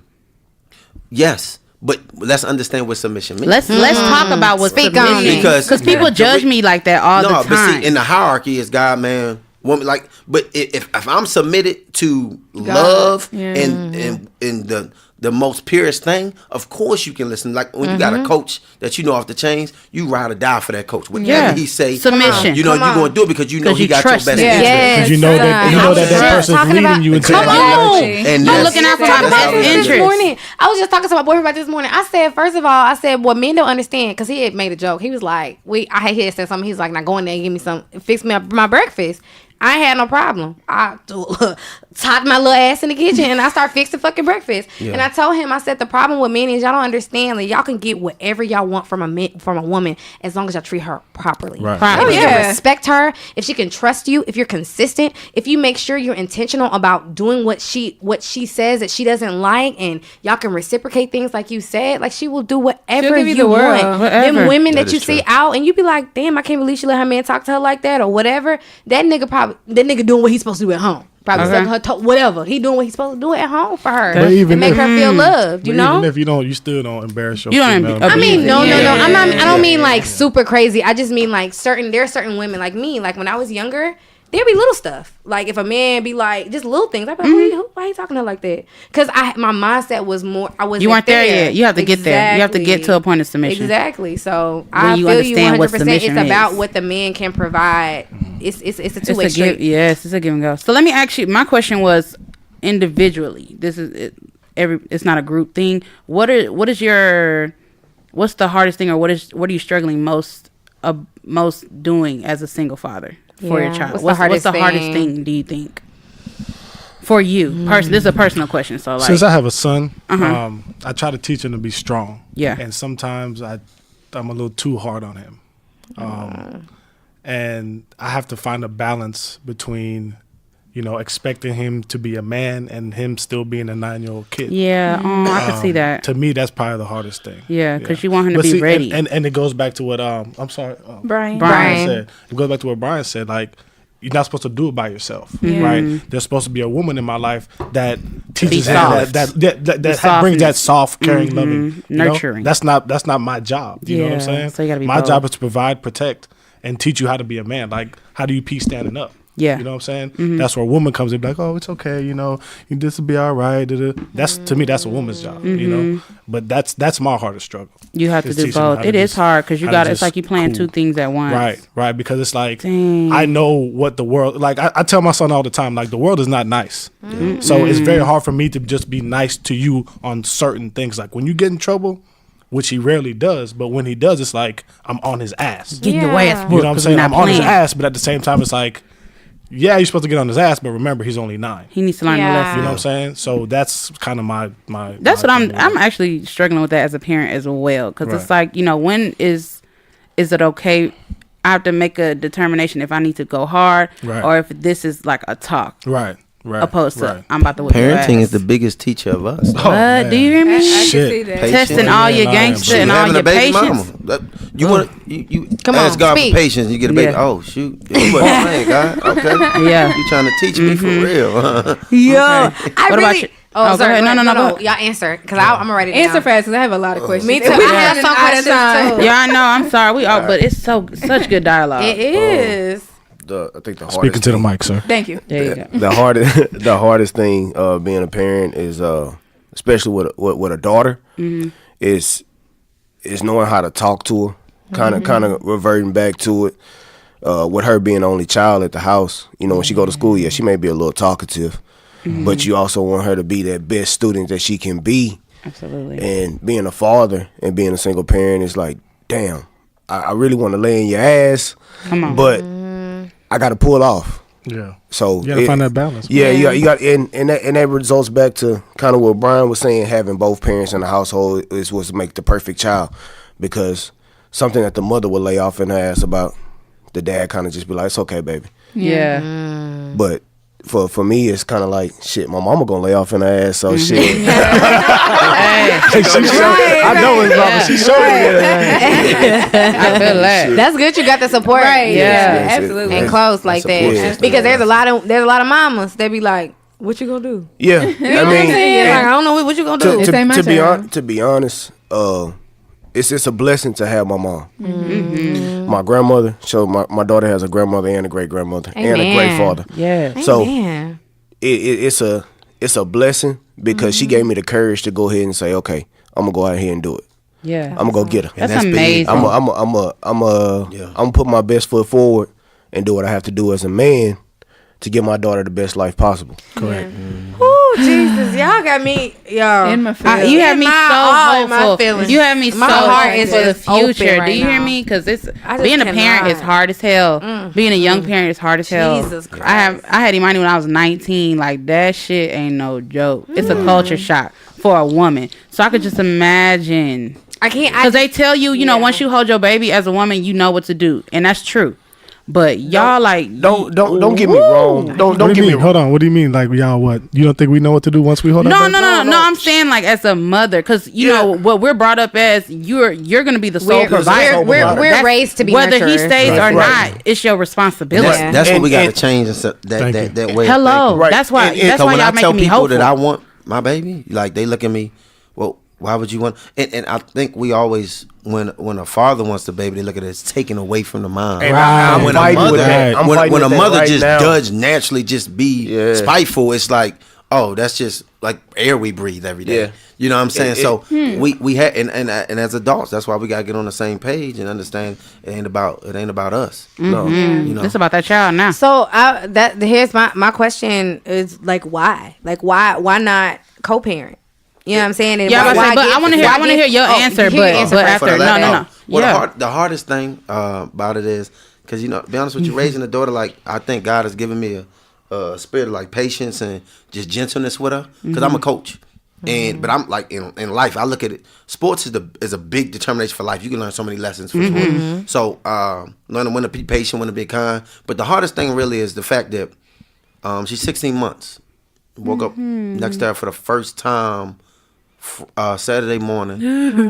F: Yes, but let's understand what submission means.
A: Let's talk about what
B: Speak on
A: submission
B: it.
A: because people judge me like that all the
F: but
A: time.
F: see, in the hierarchy is God, man, woman. Like, but if I'm submitted to love and the most purest thing, of course you can listen. Like when you got a coach that you know off the chains, you ride or die for that coach. Whatever
A: Yeah.
F: he say,
A: Submission.
F: you know
B: Come
F: you're
B: on.
F: gonna do it because you know
A: 'Cause
F: he
A: you
F: got your
A: trust
F: best
A: him.
F: interest.
B: Yes.
D: Because you know that
B: I was
D: that
B: just
D: person's
B: talking
D: leading
B: about-
D: you into
B: Come
D: that
B: on.
D: direction.
F: And
A: I'm
F: that's-
A: looking out for my
F: that's
A: best
F: how we do it.
A: interest.
B: This morning, I was just talking to my boyfriend about this morning. I said, first of all, I said, what men don't understand, because he had made a joke. He was like, he had said something. He was like, now go in there and give me some, fix me up my breakfast. I ain't had no problem. I topped my little ass in the kitchen and I start fixing fucking breakfast.
F: Yeah.
B: And I told him, I said, the problem with men is y'all don't understand that y'all can get whatever y'all want from a woman as long as y'all treat her properly.
D: Right.
B: If you
C: Yeah.
B: can respect her, if she can trust you, if you're consistent, if you make sure you're intentional about doing what she says that she doesn't like, and y'all can reciprocate things like you said, like she will do whatever
C: She'll give you
B: you
C: the world.
B: want.
A: Whatever.
B: Them women
F: That
B: that you
F: is
B: see
F: true.
B: out and you be like, damn, I can't believe she let her man talk to her like that or whatever. That nigga doing what he's supposed to do at home. Probably sucking her toe, whatever. He doing what he's supposed to do at home for her.
D: But even
B: and make
D: if-
B: her feel loved, you
D: But
B: know?
D: even if you don't, you still don't embarrass your
A: You don't
D: female.
A: ab-
B: I mean, no. I'm not. I don't mean
F: Yeah.
B: like super crazy. I just mean like there are certain women like me. Like when I was younger, there'd be little stuff. Like if a man be like just little things, I'd be like, why he talking to her like that? Because my mindset was more. I wasn't.
A: You weren't there yet. You have to get there. You have to get to a point of submission.
B: Exactly. So
A: When
B: I
A: you
B: feel you
A: understand what
B: 100%. It's
A: submission
B: about
A: is.
B: what the man can provide. It's a
A: It's
B: two-way
A: a
B: street.
A: give, yes, it's a give and go. So let me ask you. My question was individually. This is it, It's not a group thing. What's the hardest thing, or what are you struggling most doing as a single father for your
B: Yeah.
A: child?
B: What's the hardest
A: thing
B: thing?
A: do you think for you? This is a personal question. So like,
D: Since I have a son,
A: Uh-huh.
D: I try to teach him to be strong.
A: Yeah.
D: And sometimes I'm a little too hard on him. And I have to find a balance between, expecting him to be a man and him still being a 9-year-old kid.
A: yeah, I can see that.
D: To me, that's probably the hardest thing.
A: Yeah, 'cause you want him to
D: But
A: be
D: see,
A: ready.
D: And it goes back to what I'm sorry,
C: Brian.
B: Brian.
D: said. It goes back to what Brian said. Like, you're not supposed to do it by yourself,
A: Mm-hmm.
D: right? There's supposed to be a woman in my life that teaches him
A: soft.
D: that brings
A: softness.
D: that soft, caring, loving,
A: Nurturing.
D: That's not my job. You know what I'm
A: Yeah,
D: saying?
A: so you gotta be
D: my
A: both.
D: job is to provide, protect, and teach you how to be a man. Like, how do you pee standing up?
A: Yeah.
D: You know what I'm saying? That's where a woman comes in like, oh, it's okay, this will be all right. That's to me, that's a woman's job, But that's my hardest struggle.
A: You have to
D: Is
A: do
D: teaching them
A: both.
D: how
A: It
D: to
A: is
D: just-
A: hard because you
D: how to
A: got. It's
D: just
A: like you playing
D: cool.
A: two things at once.
D: Right, because it's like
A: Dang.
D: I know what the world like. I tell my son all the time, like the world is not nice. So it's very hard for me to just be nice to you on certain things. Like when you get in trouble, which he rarely does, but when he does, it's like I'm on his ass.
A: Getting your ass
D: You
A: whooped.
D: know what I'm
A: 'cause
D: saying?
A: we're
D: I'm
A: not
D: on his
A: playing.
D: ass, but at the same time, it's like, yeah, you're supposed to get on his ass, but remember, he's only 9.
A: He needs to learn
B: Yeah.
A: a lesson.
D: You know what I'm saying? So that's kind of my.
A: That's what
D: thing.
A: I'm actually struggling with that as a parent as well, because it's
D: Right.
A: like, when is it okay? I have to make a determination if I need to go hard
D: Right.
A: or if this is like a talk
D: Right.
A: opposed to
D: right.
A: I'm about to whip your
F: Parenting
A: ass.
F: is the biggest teacher of us.
D: Oh, man.
A: Do you hear me?
C: I can
D: Shit.
C: see that.
A: Testing all your
D: Yeah,
A: gangster
D: I am.
A: and
F: You
A: all
F: having
A: your
F: a baby
A: patience.
F: mama. You want you
B: Come
F: ask
B: on,
F: God
B: speak.
F: for patience. You get a baby.
A: Yeah.
F: Oh shoot, you wasn't playing, God. Okay,
A: Yeah.
F: you trying to teach me for real?
A: Yeah.
B: I
A: What
B: really.
A: about you?
B: Oh,
A: go
B: sorry.
A: ahead. No, go ahead.
B: Y'all answer because I'm gonna write it down.
C: Answer fast because I have a lot of questions.
B: Me too.
C: And we
B: I have
C: running
B: some
C: out of time.
B: questions too.
A: Yeah, I know. I'm sorry. We all, but it's such good dialogue.
B: It is.
E: I think the hardest
D: Speaking to the
E: thing-
D: mic, sir.
C: Thank you.
A: There you go.
E: the hardest thing being a parent is especially with a daughter is knowing how to talk to her, kind of reverting back to it with her being the only child at the house. When she go to school, she may be a little talkative, but you also want her to be that best student that she can be.
A: Absolutely.
E: And being a father and being a single parent is like, damn, I really want to lay in your ass,
A: Come on.
E: but I got to pull off.
D: Yeah.
E: So
D: You gotta find that balance.
E: Yeah, you got, and that results back to kind of what Brian was saying. Having both parents in the household is what's make the perfect child, because something that the mother would lay off in her ass about, the dad kind of just be like, "It's okay, baby."
A: Yeah.
E: But for me, it's kind of like, shit, my mama gonna lay off in her ass, so shit.
A: Hey,
E: I know it's mama. She showed me that.
A: I feel that.
B: That's good. You got the support.
C: Right.
A: Yeah.
C: Yeah.
E: Yes,
C: Absolutely.
B: And close like
E: support
B: that.
E: system.
B: Because there's a lot of mamas. They be like, "What you gonna do?"
E: Yeah, I
B: You know what I'm saying? Like, I don't know what you gonna do.
C: This ain't my turn.
E: to be honest, it's a blessing to have my mom. My grandmother. So my daughter has a grandmother and a great grandmother and a great
B: Amen.
E: father.
A: Yeah.
E: So
B: Man.
E: it's a blessing because she gave me the courage to go ahead and say, okay, I'm gonna go out here and do it.
A: Yeah.
E: I'm gonna go get her.
A: That's amazing.
E: I'm gonna put my best foot forward and do what I have to do as a man to give my daughter the best life possible.
D: Correct.
B: Ooh, Jesus, y'all got me, y'all.
C: In my feelings.
A: You have me
B: In
A: so
B: all in my
A: hopeful.
B: feelings.
A: You have me so
B: My heart is
A: hopeful for the
B: just open
A: future.
B: right
A: Do you hear
B: now.
A: me? Because it's
B: I just
A: being a parent
B: cannot.
A: is hard as hell. Being a young parent is hard as hell.
B: Jesus Christ.
A: I had Imani when I was 19. Like that shit ain't no joke. It's a culture shock for a woman. So I could just imagine.
B: I can't.
A: Because they tell you, you know, once you hold your baby as a woman, you know what to do, and that's true. But y'all
E: Don't get me wrong. Don't
D: What do
E: get
D: you
E: me
D: mean?
E: wrong.
D: Hold on. What do you mean? Like y'all what? You don't think we know what to do once we hold
A: No,
D: our
A: no,
D: baby?
A: no. I'm saying like as a mother, because you know what we're brought up as. You're gonna be the sole provider.
B: We're
A: That's-
B: raised to be
A: whether he
B: nurturers.
A: stays or
E: Right.
A: not, it's your responsibility.
B: Yeah.
F: That's what we got to
E: And-
F: change
D: Thank you.
F: that way.
A: Hello,
F: Of thinking.
E: Right.
A: that's why.
E: And-
A: That's
F: So
A: why
F: when
A: y'all
F: I tell
A: making me
F: people
A: hopeful.
F: that I want my baby, like they look at me, well, why would you want? And I think we always, when a father wants the baby, they look at it as taken away from the mom.
E: And
D: Right.
E: I'm
F: When a
E: fighting with
F: mother,
E: that. I'm
F: when
E: fighting
F: a
E: with that
F: mother
E: right
F: just
E: now.
F: does naturally just be
E: Yeah.
F: spiteful, it's like, oh, that's just like air we breathe every day.
E: Yeah.
F: You know what I'm saying?
E: It-
F: So we had and as adults, that's why we gotta get on the same page and understand it ain't about us. No, you know.
A: It's about that child now.
B: So here's my question is like why not co-parent? You know what I'm saying? And
A: Yeah,
B: why-
A: I was
B: why
A: about to say, but
B: get-
A: I want to hear.
B: why
A: I want to
B: get-
A: hear your
B: oh,
A: answer,
B: hear your
A: but
B: answer
A: but
B: first.
A: after no.
F: Well,
A: Yeah.
F: the hardest thing about it is because to be honest with you, raising a daughter, like I think God has given me a spirit of like patience and just gentleness with her because I'm a coach. But I'm like in life, I look at it. Sports is a big determination for life. You can learn so many lessons from sports. So learning when to be patient, when to be kind. But the hardest thing really is the fact that she's 16 months. Woke up next to her for the first time Saturday morning,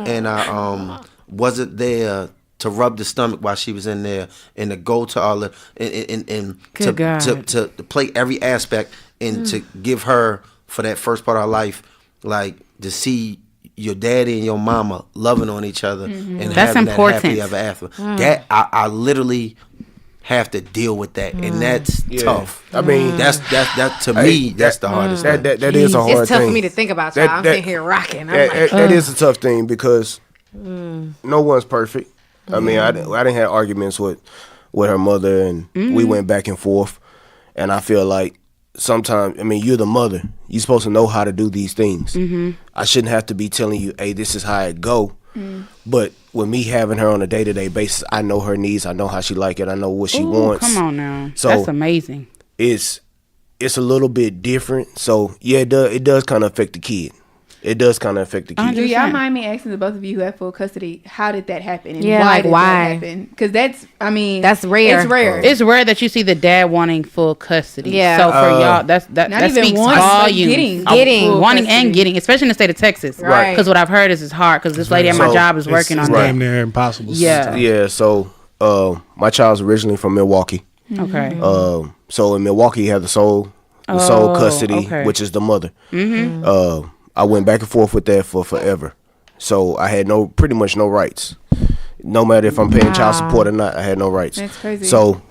F: and I wasn't there to rub the stomach while she was in there, and to go to all the and
A: Good God.
F: to play every aspect and to give her for that first part of her life, like to see your daddy and your mama loving on each other and
A: That's
F: having
A: important.
F: that happily ever after. That I literally have to deal with that, and that's tough.
E: I mean,
F: that's to me, that's the hardest thing.
E: That is a hard thing.
B: It's tough for me to think about, y'all. I'm sitting here rocking.
E: That is a tough thing because no one's perfect. I mean, I didn't have arguments with her mother, and we went back and forth. And I feel like sometimes, I mean, you're the mother. You're supposed to know how to do these things. I shouldn't have to be telling you, hey, this is how it go. But with me having her on a day-to-day basis, I know her needs. I know how she like it. I know what she wants.
A: Come on now.
E: So
A: that's amazing.
E: It's a little bit different. So, yeah, it does kind of affect the kid. It does kind of affect the kid.
C: Do y'all mind me asking the both of you who have full custody, how did that happen? And
B: Yeah,
C: why
B: like,
C: did
B: why?
C: that happen? Because that's
B: rare.
C: It's rare.
A: It's rare that you see the dad wanting full custody.
B: Yeah.
A: So for y'all, that
C: not even
A: speaks
C: once, like
A: volumes.
B: getting
A: Of wanting
C: custody.
A: and getting, especially in the state of Texas.
B: Right.
A: Because what I've heard is it's hard. Because this lady at my job is working on
D: it's
A: that.
D: damn near impossible.
A: Yeah.
D: sometimes.
E: Yeah, so my child's originally from Milwaukee.
A: Okay.
E: So in Milwaukee, you have the sole custody,
A: okay.
E: which is the mother. I went back and forth with that for forever. So I had pretty much no rights. No matter if I'm paying child support or not, I had no rights.
C: That's crazy.
E: So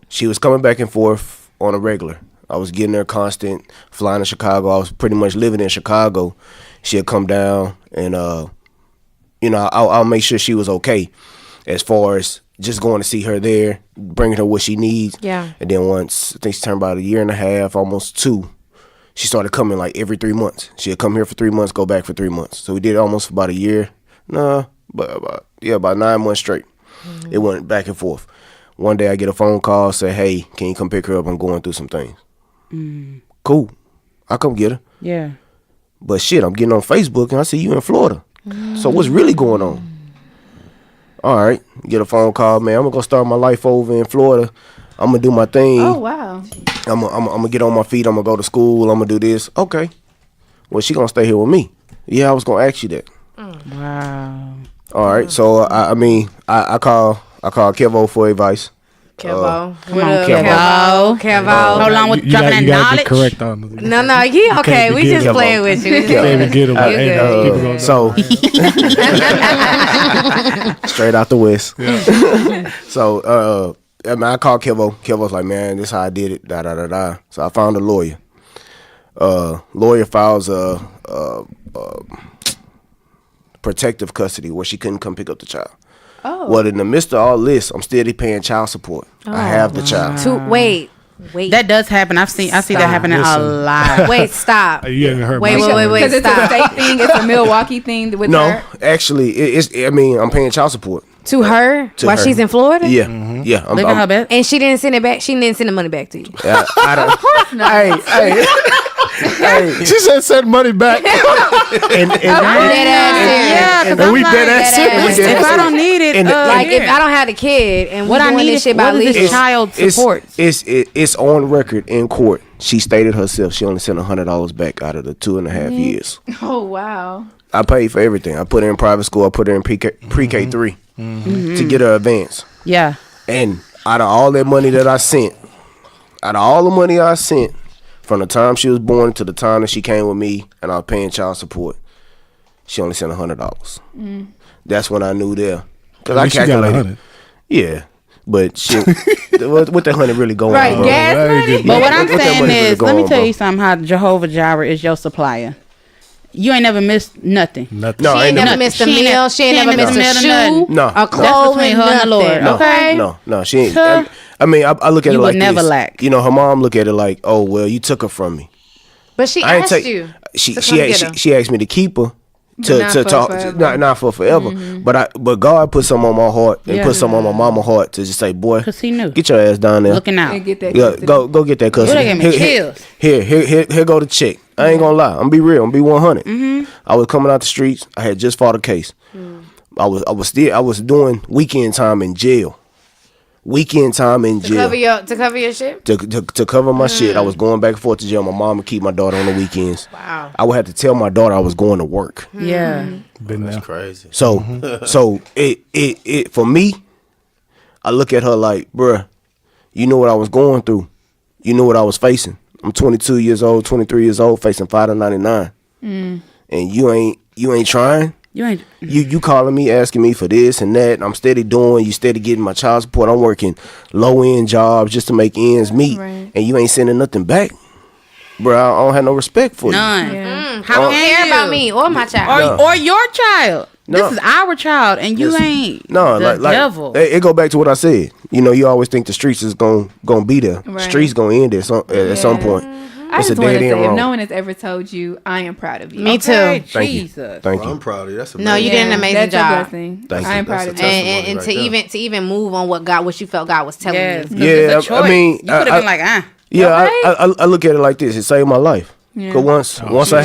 E: she was coming back and forth on a regular. I was getting her constant, flying to Chicago. I was pretty much living in Chicago. She'd come down and, I'll make sure she was okay as far as just going to see her there, bringing her what she needs.
B: Yeah.
E: And then once, I think she turned about 1.5 years, almost 2, she started coming like every 3 months. She'd come here for 3 months, go back for 3 months. So we did it almost for about 1 year. About 9 months straight. It went back and forth. One day I get a phone call, say, hey, can you come pick her up? I'm going through some things. Cool. I'll come get her.
A: Yeah.
E: But shit, I'm getting on Facebook and I see you in Florida. So what's really going on? All right. Get a phone call, man. I'm going to go start my life over in Florida. I'm going to do my thing.
C: Oh, wow.
E: I'm gonna get on my feet. I'm going to go to school. I'm going to do this. Okay. Well, she going to stay here with me. Yeah, I was going to ask you that.
A: Wow.
E: All right. So, I call Kevo for advice.
B: Kevo.
A: Come on, Kevo.
B: Kevo.
A: Hold on with
D: You
A: dropping
D: gotta
A: that
D: be
A: knowledge.
D: correct on the
B: No, yeah, okay.
D: be
B: We
D: getting
B: just playing with you.
D: You can't even get them.
B: good.
E: Straight out the West. So, I called Kevo. Kevo's like, man, this is how I did it. Da da da da. So I found a lawyer. Lawyer files a protective custody where she couldn't come pick up the child.
C: Oh.
E: Well, in the midst of all this, I'm still paying child support. I have the child.
B: Wait.
A: That does happen. I see that happening a lot.
B: Wait, stop.
D: You haven't heard
B: Wait,
D: my story.
B: wait,
C: Because it's a
B: stop.
C: state thing. It's a Milwaukee thing with
E: No,
C: her.
E: actually, I'm paying child support.
B: To her?
E: To
B: While
E: her.
B: she's in Florida?
E: Yeah, yeah.
A: Living her best.
B: And she didn't send it back? She didn't send the money back to you?
E: I don't.
C: Of course not.
E: Hey,
D: She said send money back.
B: I'm dead ass serious.
A: Yeah, because
E: and
A: I'm
E: we
A: like,
E: dead ass serious.
A: if I don't need it,
E: And
B: Like, if I don't have the kid and
A: what
B: we're
A: I
B: doing
A: need
B: this
A: is
B: shit by
A: what is
B: legal.
A: this child support?
E: It's on record in court. She stated herself she only sent $100 back out of the 2.5 years.
C: Oh, wow.
E: I paid for everything. I put her in private school. I put her in pre-K 3 to get her advance.
A: Yeah.
E: And out of all that money that I sent, from the time she was born to the time that she came with me and I was paying child support, she only sent $100. That's when I knew there. Because I
D: She got
E: calculated.
D: 100.
E: Yeah. But shit, what the 100 really going
C: Right,
E: on?
C: gas
D: Very
C: money.
D: good.
A: But what I'm
E: What that
A: saying
E: money really
A: is, let me
E: going,
A: tell
E: bro?
A: you something. How Jehovah Jireh is your supplier. You ain't never missed nothing.
D: Nothing.
E: No,
B: She
E: I
B: ain't never
E: never-
B: missed a
A: She ain't
B: meal.
A: never-
B: She ain't never missed a
A: missed
B: shoe,
E: nothing. No,
B: a
E: no.
B: clothes,
A: That's between her and the Lord.
B: nothing. Okay.
E: No, she ain't.
A: Huh?
E: I mean, I look at
A: You
E: it
A: would
E: like
A: never
E: this.
A: lack.
E: You know, her mom look at it like, oh, well, you took her from me.
B: But she
E: I ain't
B: asked
E: take.
B: you.
E: She
B: to
E: she
B: come
E: asked,
B: get her.
E: she asked me to keep her
C: not
E: to
C: for
E: talk
C: forever.
E: not for forever. But God put something on my heart and
A: Yeah.
E: put something on my mama's heart to just say, boy,
A: Because he knew.
E: get your ass down there.
A: Looking out.
C: And get that
E: Yeah,
C: custody.
E: go get that custody.
A: Ooh, that gave me chills.
E: Here go the check. I ain't gonna lie. I'm be real. I'm be 100. I was coming out the streets. I had just fought a case. I was doing weekend time in jail.
B: To cover your shit?
E: To cover my shit. I was going back and forth to jail. My mom would keep my daughter on the weekends.
B: Wow.
E: I would have to tell my daughter I was going to work.
A: Yeah.
D: Been there.
F: Crazy.
E: So it for me, I look at her like, bruh, you know what I was going through. You know what I was facing. I'm 22 years old, 23 years old, facing 5 to 99. And you ain't trying. You calling me, asking me for this and that. I'm steady doing. You steady getting my child support. I'm working low end jobs just to make ends meet, and you ain't sending nothing back, bro. I don't have no respect for
A: None.
E: you.
B: How don't care about me or my child
A: or your child.
E: No.
A: This is our child, and you ain't the devil.
E: It go back to what I said. You know, you always think the streets is gonna be there.
C: Right.
E: Streets gonna end at some point.
C: I
E: It's
C: just
E: a
C: want to
E: dead
C: say,
E: end
C: if
E: wrong.
C: no one has ever told you, I am proud of you.
B: Me too.
E: Thank you.
A: Jesus.
E: Thank
F: Bro,
E: you.
F: I'm proud of you. That's amazing.
B: No, you did an amazing
C: that's
B: job.
C: a blessing.
E: Thank you.
C: I am proud of
F: That's
C: you.
F: a
B: And
F: testimony right
B: to even move on what you felt God was telling
A: Yes.
B: you.
E: Yeah,
A: It's a choice.
E: I mean,
A: you could have been like,
E: Yeah,
B: Right?
E: I look at it like this. It saved my life.
C: Yeah.
E: Cause once I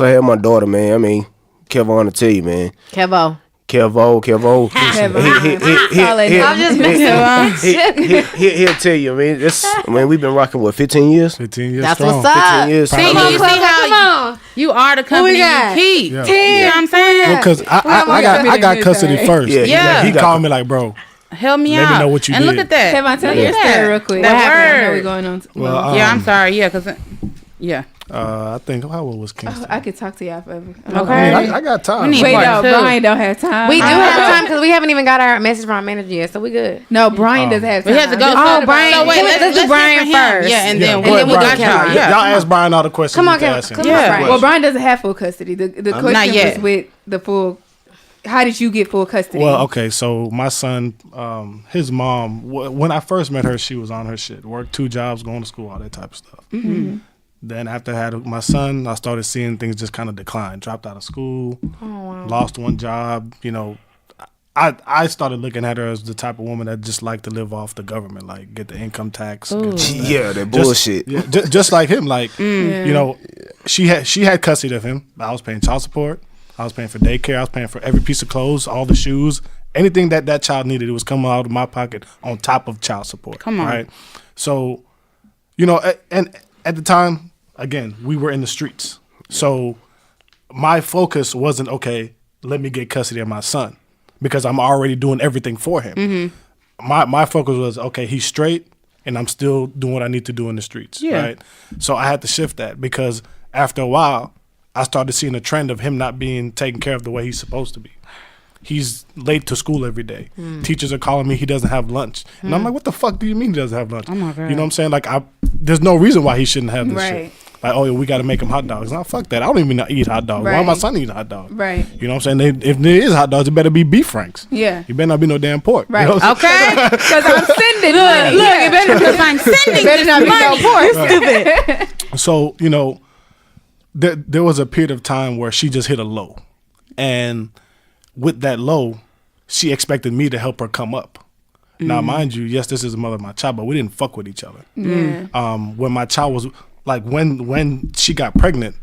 E: had my daughter, man. I mean, Kevon to tell you, man.
B: Kevo.
E: Kevo.
B: I'm just messing.
E: He'll tell you. I mean, we've been rocking 15 years.
D: 15 years
B: That's
D: strong.
B: what's up.
E: 15 years.
A: See,
B: Come on,
A: you
B: Club,
A: see how
B: come on.
A: you are the company you
B: got?
A: keep.
D: Yeah.
A: You know what I'm saying?
D: Because I got custody first.
A: Yeah.
D: He called me like, bro.
A: Help me
D: Let me
A: out.
D: know what you
A: and
D: did.
A: look at that.
C: Kevin, tell
A: Look
C: your
A: at
C: story real quick.
A: That
C: What happened? I know
A: word.
C: we're going on.
D: Well,
A: Yeah, I'm sorry. Yeah, because
D: I think how old was Kingston?
C: I could talk to y'all forever.
A: Okay.
D: I got time.
A: We need
C: Wait,
A: part
C: no,
A: two.
C: Brian don't have time.
B: We do have time because we haven't even got our message from our manager yet, so we good.
C: No, Brian doesn't have time.
A: we have to go.
B: Oh, Brian.
A: So wait,
B: Let's do
A: hear
B: Brian
A: from him.
B: first.
A: Yeah, and
D: Yeah,
A: then
D: go
A: we
D: ahead,
B: we'll
A: got
B: do
A: y'all.
B: Kevin.
A: Yeah.
D: Y'all ask Brian all the questions.
B: Come on,
D: you can
B: Kevin.
D: ask him.
B: Come
A: Yeah.
B: on, Brian.
C: Well, Brian doesn't have full custody. The
A: Not
C: question
A: yet.
C: was with the full. How did you get full custody?
D: Well, okay, so my son, his mom, when I first met her, she was on her shit. Worked 2 jobs, going to school, all that type of stuff.
C: Mm-hmm.
D: Then after I had my son, I started seeing things just kind of decline. Dropped out of school, lost 1 job. You know, I started looking at her as the type of woman that just liked to live off the government, like get the income tax.
E: Yeah, that bullshit.
D: Just like him, like you know, she had custody of him. I was paying child support. I was paying for daycare. I was paying for every piece of clothes, all the shoes, anything that child needed. It was coming out of my pocket on top of child support.
A: Come on.
D: Right? So, you know, and at the time, again, we were in the streets. So my focus wasn't, okay, let me get custody of my son because I'm already doing everything for him. My focus was, okay, he's straight and I'm still doing what I need to do in the streets.
A: Yeah.
D: Right? So I had to shift that because after a while, I started seeing a trend of him not being taken care of the way he's supposed to be. He's late to school every day. Teachers are calling me he doesn't have lunch. And I'm like, what the fuck do you mean he doesn't have lunch?
A: Oh my God.
D: You know what I'm saying? Like, there's no reason why he shouldn't have this
C: Right.
D: shit. Like, oh, yeah, we got to make him hot dogs. No, fuck that. I don't even eat hot dogs. Why
C: Right.
D: my son eating hot dogs?
C: Right.
D: You know what I'm saying? If there is hot dogs, it better be beef franks.
C: Yeah.
D: You better not be no damn pork.
C: Right.
D: You know what I'm saying?
A: Okay.
C: Because I'm sending money.
A: Look, it better because I'm sending
C: better not be no pork.
A: Stupid.
D: So, you know, there was a period of time where she just hit a low. And with that low, she expected me to help her come up. Now, mind you, yes, this is the mother of my child, but we didn't fuck with each other.
C: Yeah.
D: When my child was, like, when she got pregnant,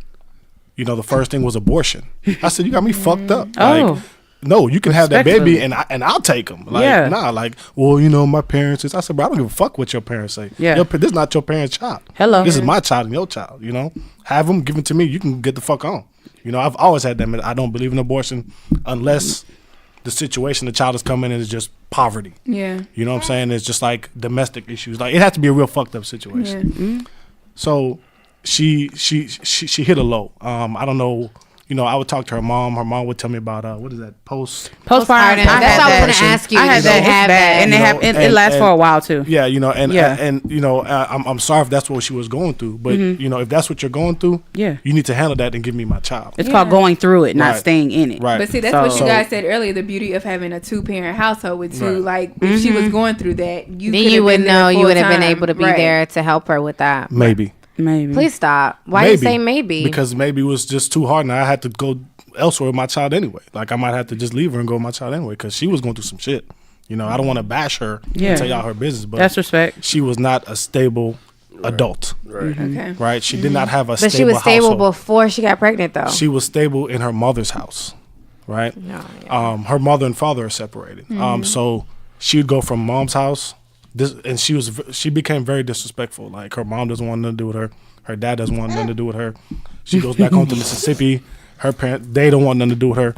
D: you know, the first thing was abortion. I said, you got me fucked up. Like,
A: Oh.
D: no, you can have that baby
A: Respectfully.
D: and I'll take him. Like,
A: Yeah.
D: nah, like, well, you know, my parents is. I said, bro, I don't give a fuck what your parents say.
A: Yeah.
D: This is not your parents' child.
A: Hello.
D: This is my child and your child, you know? Have them, give it to me. You can get the fuck on. You know, I've always had that. I don't believe in abortion unless the situation the child is coming in is just poverty.
C: Yeah.
D: You know what I'm saying? It's just like domestic issues. Like, it has to be a real fucked up situation. So she hit a low. I don't know. You know, I would talk to her mom. Her mom would tell me about what is that
A: Postpartum.
B: That's
A: I
B: what I
A: had
B: was
A: that.
B: gonna ask you.
A: I had
B: Did
A: that.
B: you
A: It's
B: have
A: bad,
B: that?
A: and
D: You know,
A: it lasts for a while too.
D: Yeah, you know, and
A: Yeah.
D: you know, I'm sorry if that's what she was going through, but you know, if that's what you're going through,
A: Yeah.
D: you need to handle that and give me my child.
A: It's called going through it, not
D: Right.
A: staying in it.
D: Right.
C: But see, that's
A: So-
C: what you guys said earlier. The beauty of having a 2-parent household with 2,
D: Right.
C: like if she was going through that, you
B: Then
C: could
B: you
C: have
B: would
C: been there
B: know you would have been
C: full-time.
B: able to be
C: Right.
B: there to help her with that.
D: Maybe.
A: Maybe.
B: Please stop. Why you say maybe?
D: Because maybe it was just too hard, and I had to go elsewhere with my child anyway. Like, I might have to just leave her and go with my child anyway, because she was going through some shit. You know, I don't want to bash her
A: Yeah.
D: and tell y'all her business, but
A: That's respect.
D: she was not a stable adult.
E: Right.
C: Okay.
D: Right? She did not have a
B: But
D: stable
B: she was stable
D: household.
B: before she got pregnant, though.
D: She was stable in her mother's house, right?
B: No, yeah.
D: Her mother and father are separated. So she would go from mom's house, and she became very disrespectful. Like, her mom doesn't want nothing to do with her. Her dad doesn't want nothing to do with her. She goes back home to Mississippi. Her parents, they don't want nothing to do with her.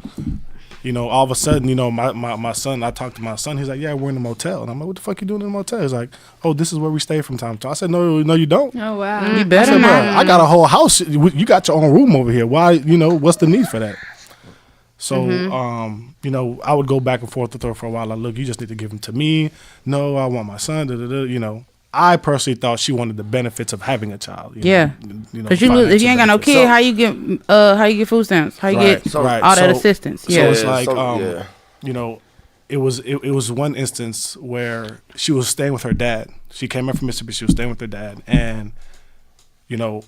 D: You know, all of a sudden, you know, my son, I talked to my son. He's like, yeah, we're in a motel. And I'm like, what the fuck you doing in a motel? He's like, oh, this is where we stay from time to time. I said, no, you don't.
C: Oh wow.
A: You
D: I
A: better
D: said, bro,
A: not.
D: I got a whole house. You got your own room over here. Why, you know, what's the need for that? So, you know, I would go back and forth with her for a while. Like, look, you just need to give him to me. No, I want my son. You know, I personally thought she wanted the benefits of having a child. You know,
A: because if you ain't got no kid, how you get food stamps? How you get all that assistance?
D: So it's like, you know, it was one instance where she was staying with her dad. She came up from Mississippi. She was staying with her dad, and you know,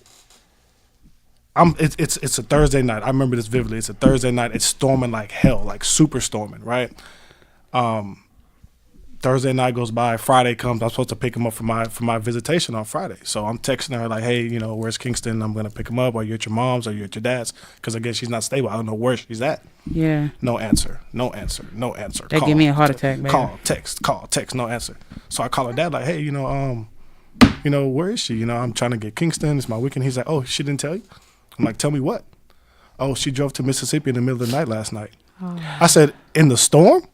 D: it's a Thursday night. I remember this vividly. It's a Thursday night. It's storming like hell, like super storming, right? Thursday night goes by. Friday comes. I'm supposed to pick him up for my visitation on Friday. So I'm texting her like, hey, you know, where's Kingston? I'm gonna pick him up. Are you at your mom's? Are you at your dad's? Because I guess she's not stable. I don't know where she's at.
A: Yeah.
D: No answer. No answer. No answer.
A: That give me a heart attack, man.
D: Call, text, no answer. So I call her dad like, hey, you know, where is she? You know, I'm trying to get Kingston. It's my weekend. He's like, oh, she didn't tell you? I'm like, tell me what? Oh, she drove to Mississippi in the middle of the night last night. Oh. I said, in the storm?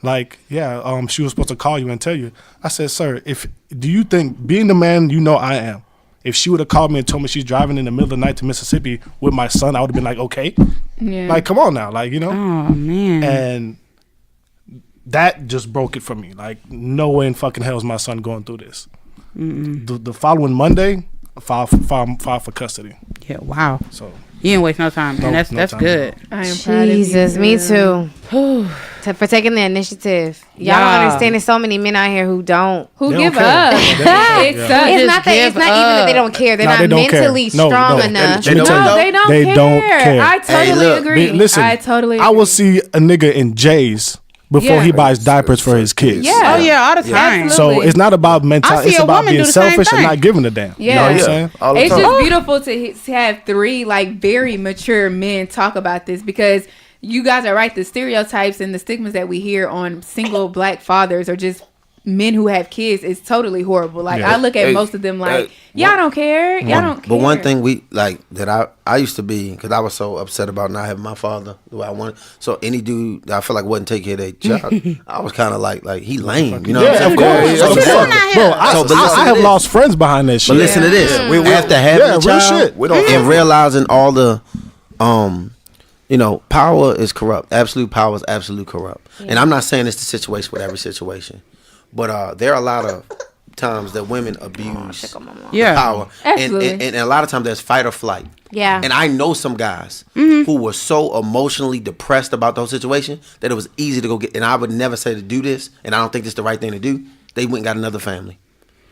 D: Like, yeah, she was supposed to call you and tell you. I said, sir, do you think, being the man you know I am, if she would have called me and told me she's driving in the middle of the night to Mississippi with my son, I would have been like, okay. Yeah. Like, come on now. Like, you know?
A: Oh, man.
D: And that just broke it for me. Like, no way in fucking hell is my son going through this. The following Monday, filed for custody.
A: Yeah, wow.
D: So
A: you didn't waste no time, and that's
D: time.
A: good.
C: I am proud of you.
B: Jesus, me too. For taking the initiative. Y'all don't understand. There's so many men out here who
C: give up.
B: It's not even that they don't care. They're not mentally strong enough.
C: They don't care. I totally agree.
D: Listen,
C: I totally agree.
D: I will see a nigga in J's before he buys diapers for his kids.
A: Yeah. Oh yeah, all the time.
D: So it's not about mentality. It's about being selfish and not giving a damn.
C: Yeah.
D: You know what I'm saying?
C: It's just beautiful to have three like very mature men talk about this, because you guys are right. The stereotypes and the stigmas that we hear on single black fathers or just men who have kids is totally horrible. Like I look at most of them like y'all don't care. Y'all don't care.
F: But one thing we like that I used to be, because I was so upset about not having my father the way I wanted. So any dude that I feel like wouldn't take care of their child, I was kind of like he lame. You know what I'm saying?
D: Bro, I have lost friends behind this shit.
F: But listen to this. After having a child and realizing all the you know, power is corrupt. Absolute power is absolute corrupt. And I'm not saying it's the situation with every situation. But there are a lot of times that women abuse the power. And a lot of times there's fight or flight.
B: Yeah.
F: And I know some guys who were so emotionally depressed about those situations that it was easy to go get. And I would never say to do this, and I don't think this is the right thing to do. They went and got another family.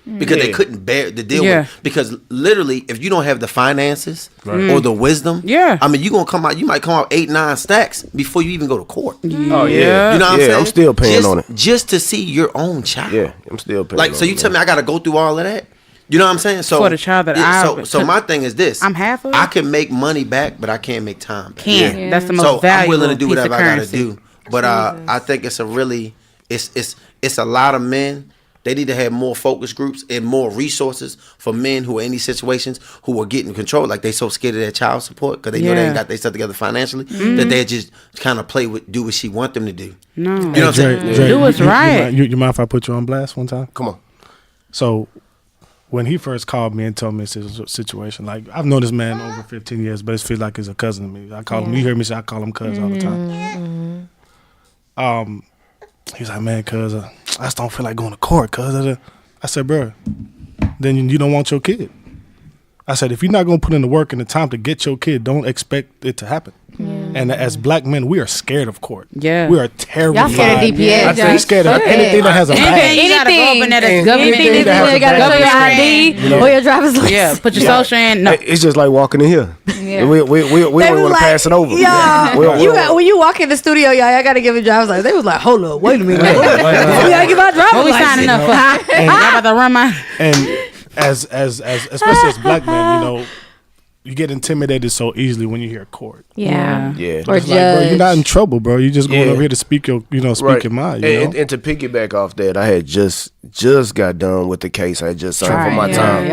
F: Because they couldn't bear the deal with. Because literally, if you don't have the finances or the wisdom, I mean, you might come out 8-9 stacks before you even go to court.
E: Oh yeah,
F: you know what I'm saying?
E: I'm still paying on it
F: just to see your own child.
E: Yeah, I'm still paying.
F: Like, so you tell me I got to go through all of that? You know what I'm saying? So
A: for the child that
F: so my thing is this:
A: I'm half of it.
F: I can make money back, but I can't make time back.
A: That's the most valuable.
F: So I'm willing to do whatever I got to do. But I think it's a really it's a lot of men. They need to have more focus groups and more resources for men who are in these situations who are getting controlled. Like, they so scared of their child support because they know they ain't got their stuff together financially that they just kind of do what she want them to do.
A: No,
F: you know what I'm saying?
D: Dre,
A: do what's right.
D: You mind if I put you on blast one time?
E: Come on.
D: So when he first called me and told me this situation, like, I've known this man over 15 years, but it feels like he's a cousin to me. I call him. You hear me say I call him cuz all the time. He's like, man, cuz I just don't feel like going to court, cuz. I said, bro, then you don't want your kid. I said, if you're not going to put in the work and the time to get your kid, don't expect it to happen. And as black men, we are scared of court.
A: Yeah.
D: We are terrified.
B: Y'all scared of DPS.
D: We're scared of anything that has a bag.
A: You gotta go up in there that's government.
B: You gotta show your ID or your driver's license.
A: Yeah, put your social in. No.
E: It's just like walking in here. We don't want to pass it over.
B: Yeah. When you walk in the studio, y'all gotta give a driver's license. They was like, hold up, wait a minute. We gotta give our driver's license.
A: What we signing up for? Y'all about to run my...
D: And as especially as black men, you know, you get intimidated so easily when you hear court.
B: Yeah.
D: Or judge. Like, bro, you're not in trouble, bro. You just going over here to speak your, your mind. You know?
E: And to piggyback off that, I had just got done with the case. I just signed for my time.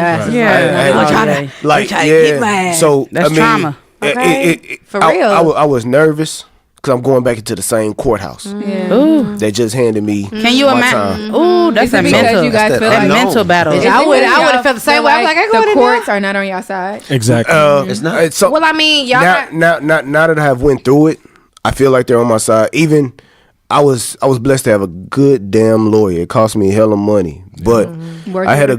E: So
A: that's trauma.
B: For real.
E: I was nervous. Because I'm going back into the same courthouse. They just handed me.
A: Can you imagine? Ooh, that's a mental.
C: You guys feel
A: like mental battle.
B: I would have felt the same way. I'm like, I go
C: the courts are not on your side.
D: Exactly.
F: It's not.
E: So
B: well, I mean, y'all.
E: Now that I have went through it, I feel like they're on my side. Even I was blessed to have a good damn lawyer. It cost me hella money, but I had a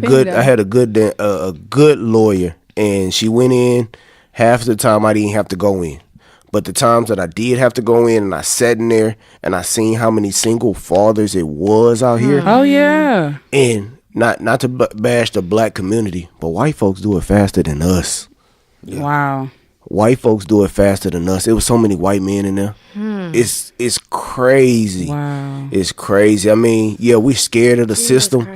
E: good lawyer, and she went in. Half the time I didn't have to go in, but the times that I did have to go in, and I sat in there and I seen how many single fathers it was out here.
A: Oh yeah,
E: and not to bash the black community, but white folks do it faster than us.
F: Yeah.
A: Wow.
E: White folks do it faster than us. It was so many white men in there. It's crazy.
A: Wow.
E: It's crazy. I mean, yeah, we're scared of the system,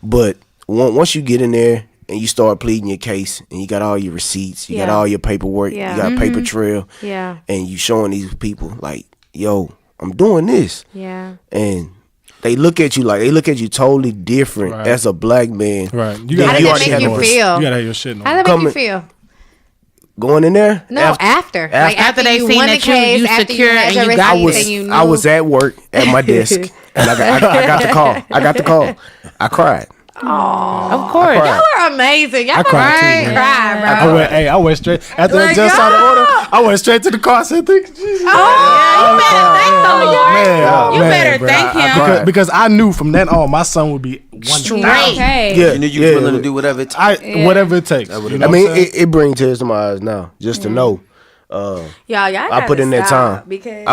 E: but once you get in there and you start pleading your case and you got all your receipts, you got all your paperwork, you got a paper trail, and you showing these people like, yo, I'm doing this.
B: Yeah.
E: And they look at you totally different as a black man.
D: Right.
B: How did that make you feel?
D: You gotta have your shit.
B: How did that make you feel?
E: Going in there?
B: No, after. Like
A: after they seen
B: won the
A: that
B: case,
A: you
B: after
A: secure
B: had
A: and
B: your
A: you got
B: receipts
A: it.
B: and you knew.
E: I was at work at my desk, and I got the call. I cried.
A: Of course.
B: Y'all are amazing. Y'all
D: cried too, man.
B: cry, bro.
D: I went straight after I just saw the order. I went straight to the car. I said, "Thank you, Jesus."
A: You better thank him.
D: Because I knew from then on my son would be 1,000.
C: Okay.
E: Yeah,
F: You knew you was willing to do whatever it takes.
D: Whatever it takes. You know
E: I mean,
D: what I'm saying?
E: it brings tears to my eyes now just to know.
B: Y'all
E: I put in that time
B: because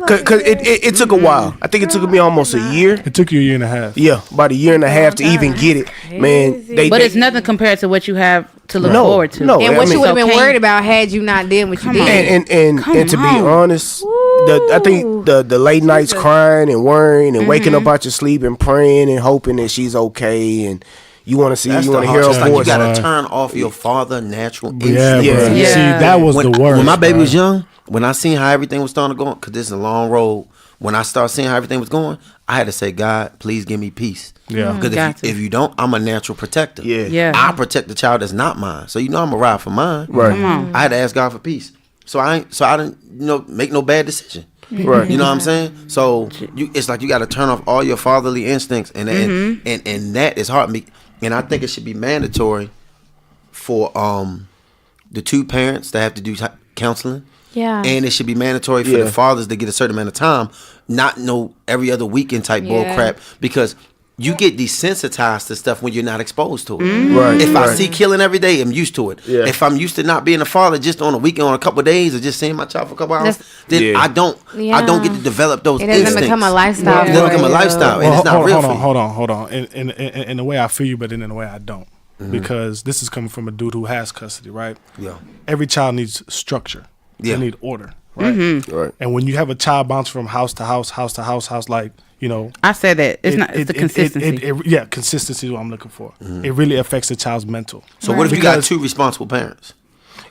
E: because it took a while. I think it took me almost a year.
D: It took you a year and a half.
E: Yeah, about a year and a half to even get it, man.
A: But it's nothing compared to what you have to look forward to.
E: No,
B: and
E: I
B: what
E: mean,
B: you would have been
A: okay.
B: worried about had you not done what you did.
E: and to be honest, I think the late nights crying and worrying and waking up out your sleep and praying and hoping that she's okay and you want to see,
F: That's
E: you want
F: the
E: to hear
F: hard.
E: her
F: Like you
E: voice.
F: gotta turn off your father natural instinct.
D: Yeah, bro.
E: Yeah.
D: See, that was the worst.
F: When my baby
D: bro.
F: was young, when I seen how everything was starting to go, because this is a long road. When I started seeing how everything was going, I had to say, God, please give me peace.
D: Yeah.
F: Because if you don't, I'm a natural protector.
A: Yeah.
F: I protect the child that's not mine. So you know I'm gonna ride for mine.
E: Right.
A: Mm.
F: I had to ask God for peace. So I didn't make no bad decision.
E: Right.
F: You know what I'm saying? So it's like you got to turn off all your fatherly instincts, and that is hard. And I think it should be mandatory for the two parents that have to do counseling.
B: Yeah.
F: And it should be mandatory for the fathers to get a certain amount of time, not no every other weekend type bull crap, because you get desensitized to stuff when you're not exposed to it.
E: Right.
F: If I see killing every day, I'm used to it.
E: Yeah.
F: If I'm used to not being a father just on a weekend, on a couple of days, or just seeing my child for a couple hours, then I don't get to develop those
B: It doesn't
F: instincts.
B: become a lifestyle.
F: It doesn't become a lifestyle, and it's not real for you.
D: Hold on. In the way I feel you, but in the way I don't. Because this is coming from a dude who has custody, right?
F: Yeah.
D: Every child needs structure.
F: Yeah.
D: They need order, right?
E: Right.
D: And when you have a child bounce from house to house, like, you know,
A: I said that. It's the consistency.
D: Yeah, consistency is what I'm looking for. It really affects the child's mental.
F: So what if you got two responsible parents?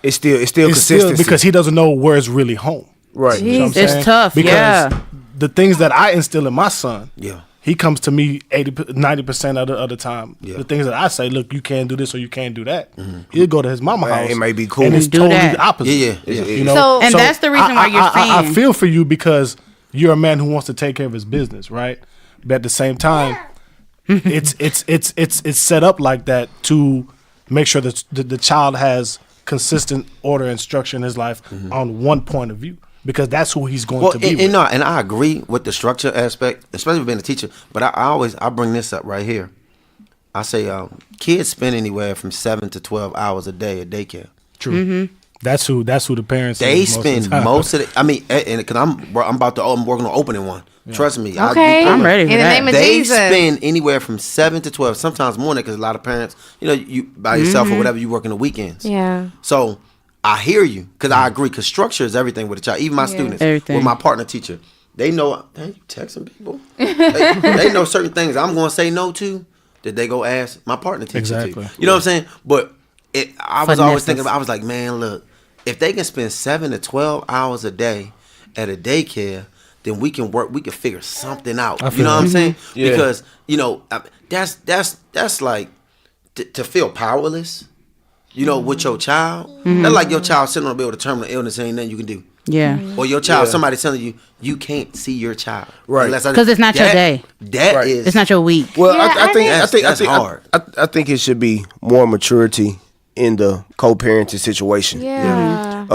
E: It's still
D: It's
E: consistency
D: still because he doesn't know where it's really home.
E: right.
D: You know what I'm
A: It's
D: saying?
A: tough,
D: Because
A: yeah.
D: the things that I instill in my son,
F: Yeah.
D: he comes to me 90% of the other time.
F: Yeah.
D: The things that I say, look, you can't do this or you can't do that. He'll go to his mama
E: Man,
D: house.
E: it may be cool.
D: And it's
A: Do
D: totally
A: that.
D: the opposite.
F: Yeah.
D: You know?
B: So-
A: And that's the reason why you're
D: I
A: saying-
D: feel for you because you're a man who wants to take care of his business, right? But at the same time, it's set up like that to make sure that the child has consistent order and structure in his life on one point of view. Because that's who he's going to be with.
F: And I agree with the structure aspect, especially being a teacher. But I bring this up right here. I say kids spend anywhere from 7 to 12 hours a day at daycare.
D: True. That's who the parents.
F: They
D: is
F: spend most of it. I mean, and because I'm working on opening one. Trust me.
B: Okay.
A: I'm ready for
B: In the
A: that.
B: name of
F: They
B: Jesus.
F: spend anywhere from 7 to 12, sometimes more, because a lot of parents, you by yourself or whatever, you work in the weekends.
B: Yeah.
F: So I hear you, because I agree, because structure is everything with a child. Even my students,
A: Everything.
F: with my partner teacher, they know. Dang, you texting people? they know certain things I'm going to say no to that they go ask my partner teacher
D: Exactly.
F: to. You know what I'm saying? But I was always
A: Finesses.
F: thinking, I was like, man, look, if they can spend 7 to 12 hours a day at a daycare, then we can figure something out. You know what I'm saying?
E: Yeah.
F: Because that's like to feel powerless. With your child. That's like your child sitting on a bed with a terminal illness, ain't nothing you can do.
A: Yeah.
F: Or your child, somebody telling you can't see your child.
E: Right.
A: Because it's not your day.
F: That
E: Right.
F: is.
A: It's not your week.
E: Well,
B: Yeah,
E: I think
F: That's hard.
E: I think it should be more maturity in the co-parenting situation.
B: Yeah.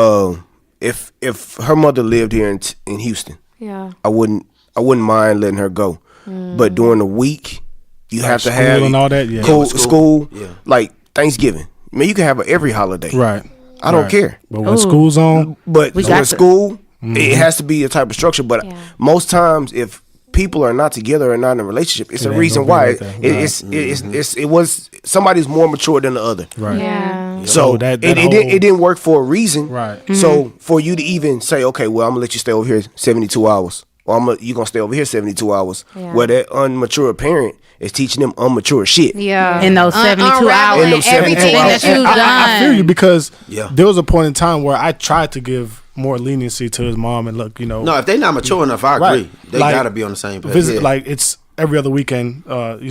E: if her mother lived here in Houston, I wouldn't mind letting her go. But during the week, you have to have
D: and all that. Yeah.
E: School. Yeah. Like Thanksgiving. I mean, you can have it every holiday.
D: Right.
E: I don't care.
D: But when school's on,
E: but when school, it has to be a type of structure. But most times, if people are not together or not in a relationship, it's a reason why. It was somebody's more mature than the other.
D: Right.
B: Yeah.
E: So it didn't work for a reason.
D: Right.
E: So for you to even say, okay, well, I'm gonna let you stay over here 72 hours, or you're gonna stay over here 72 hours, where that unmature parent is teaching them unmature shit.
B: Yeah.
A: In those 72 hours.
E: In those 72
A: Everything
E: hours.
A: that you've done.
D: I feel you because there was a point in time where I tried to give more leniency to his mom and look,
F: No, if they're not mature enough, I agree. They gotta be on the same page.
E: Like
D: it's every other weekend.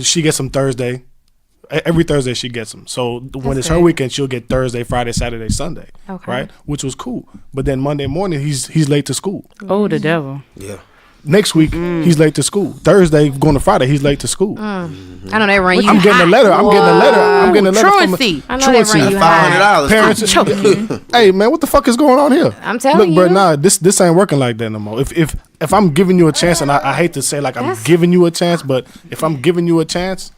D: She gets them Thursday. Every Thursday she gets them. So when it's her weekend, she'll get Thursday, Friday, Saturday, Sunday. Okay. Right, which was cool. But then Monday morning, he's late to school.
A: Oh, the devil.
F: Yeah.
D: Next week he's late to school. Thursday going to Friday, he's late to school.
B: I know they run you.
D: I'm getting a letter. I'm getting a letter
A: Truancy.
B: I know they run you
F: $500.
D: Parents, hey man, what the fuck is going on here?
B: I'm telling you.
D: Look, bro, nah, this ain't working like that no more. If I'm giving you a chance, and I hate to say like I'm giving you a chance, but if I'm giving you a chance,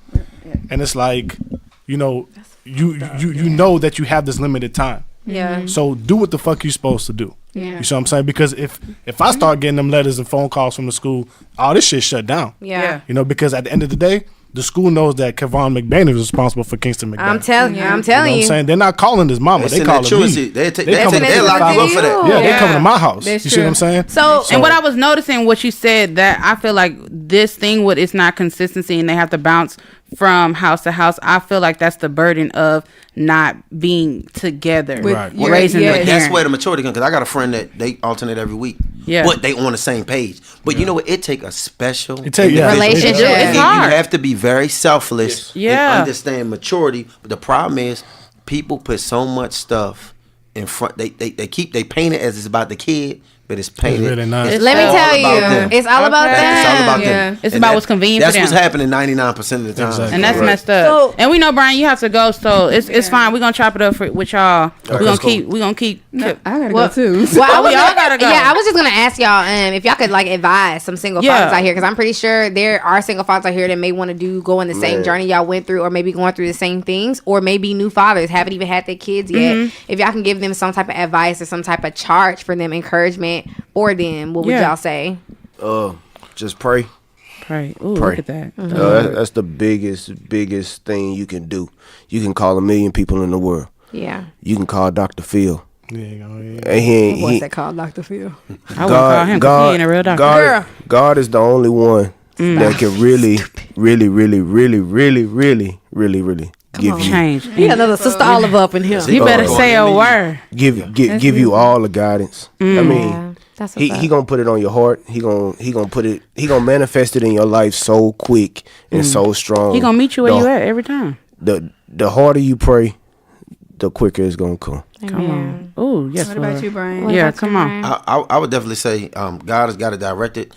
D: and it's like, you know that you have this limited time.
B: Yeah.
D: So do what the fuck you supposed to do.
B: Yeah.
D: You see what I'm saying? Because if I start getting them letters and phone calls from the school, all this shit shut down.
B: Yeah.
D: You know, because at the end of the day, the school knows that Kevon McBain is responsible for Kingston McBain.
B: I'm telling you.
D: You know what I'm saying? They're not calling his mama. They calling me.
F: They
B: lock you up for that.
D: Yeah, they coming to my house.
C: That's
D: you
C: true.
D: see what I'm saying?
A: So, and what I was noticing, what you said, that I feel like this thing with it's not consistency and they have to bounce from house to house. I feel like that's the burden of not being together,
D: Right.
A: raising the
F: That's
A: parent.
F: where the maturity comes. Because I got a friend that they alternate every week.
A: Yeah.
F: But they on the same page. But you know what? It take a special
B: relationship.
A: It's hard.
F: You have to be very selfless and understand maturity. But the problem is people put so much stuff in front. They paint it as it's about the kid. But it's painted.
D: It's really not.
B: Let me tell you, it's all about them.
F: It's all about them.
A: It's about what's convenient for them.
F: That's what's happening 99% of the time.
D: Exactly.
A: And that's messed up. So, and we know, Brian, you have to go, so it's fine. We're gonna chop it up with y'all. We're gonna keep.
C: I gotta go too.
B: Well,
A: we all gotta go.
B: Yeah, I was just gonna ask y'all if y'all could like advise some single fathers out here, because I'm pretty sure there are single fathers out here that may want to go on the same journey y'all went through, or maybe going through the same things, or maybe new fathers haven't even had their kids yet. If y'all can give them some type of advice or some type of charge for them, encouragement for them, what would y'all say?
E: Just pray.
A: Pray. Ooh,
E: Pray.
A: look at that.
E: That's the biggest thing you can do. You can call 1 million people in the world.
B: Yeah.
E: You can call Dr. Phil.
D: And
B: What's that called, Dr. Phil?
A: I would call him because he ain't a real doctor.
E: God is the only one that can really give you
A: change.
B: He got another sister Oliver up in here.
A: You better say a word.
E: give you all the guidance. I mean,
B: That's
E: he gonna put it on your heart. He gonna manifest it in your life so quick and so strong.
A: He gonna meet you where you at every time.
E: The harder you pray, the quicker it's gonna come.
A: Come on. Oh, yes.
C: What about you, Brian?
A: Yeah, come on.
F: I would definitely say God has got to direct it.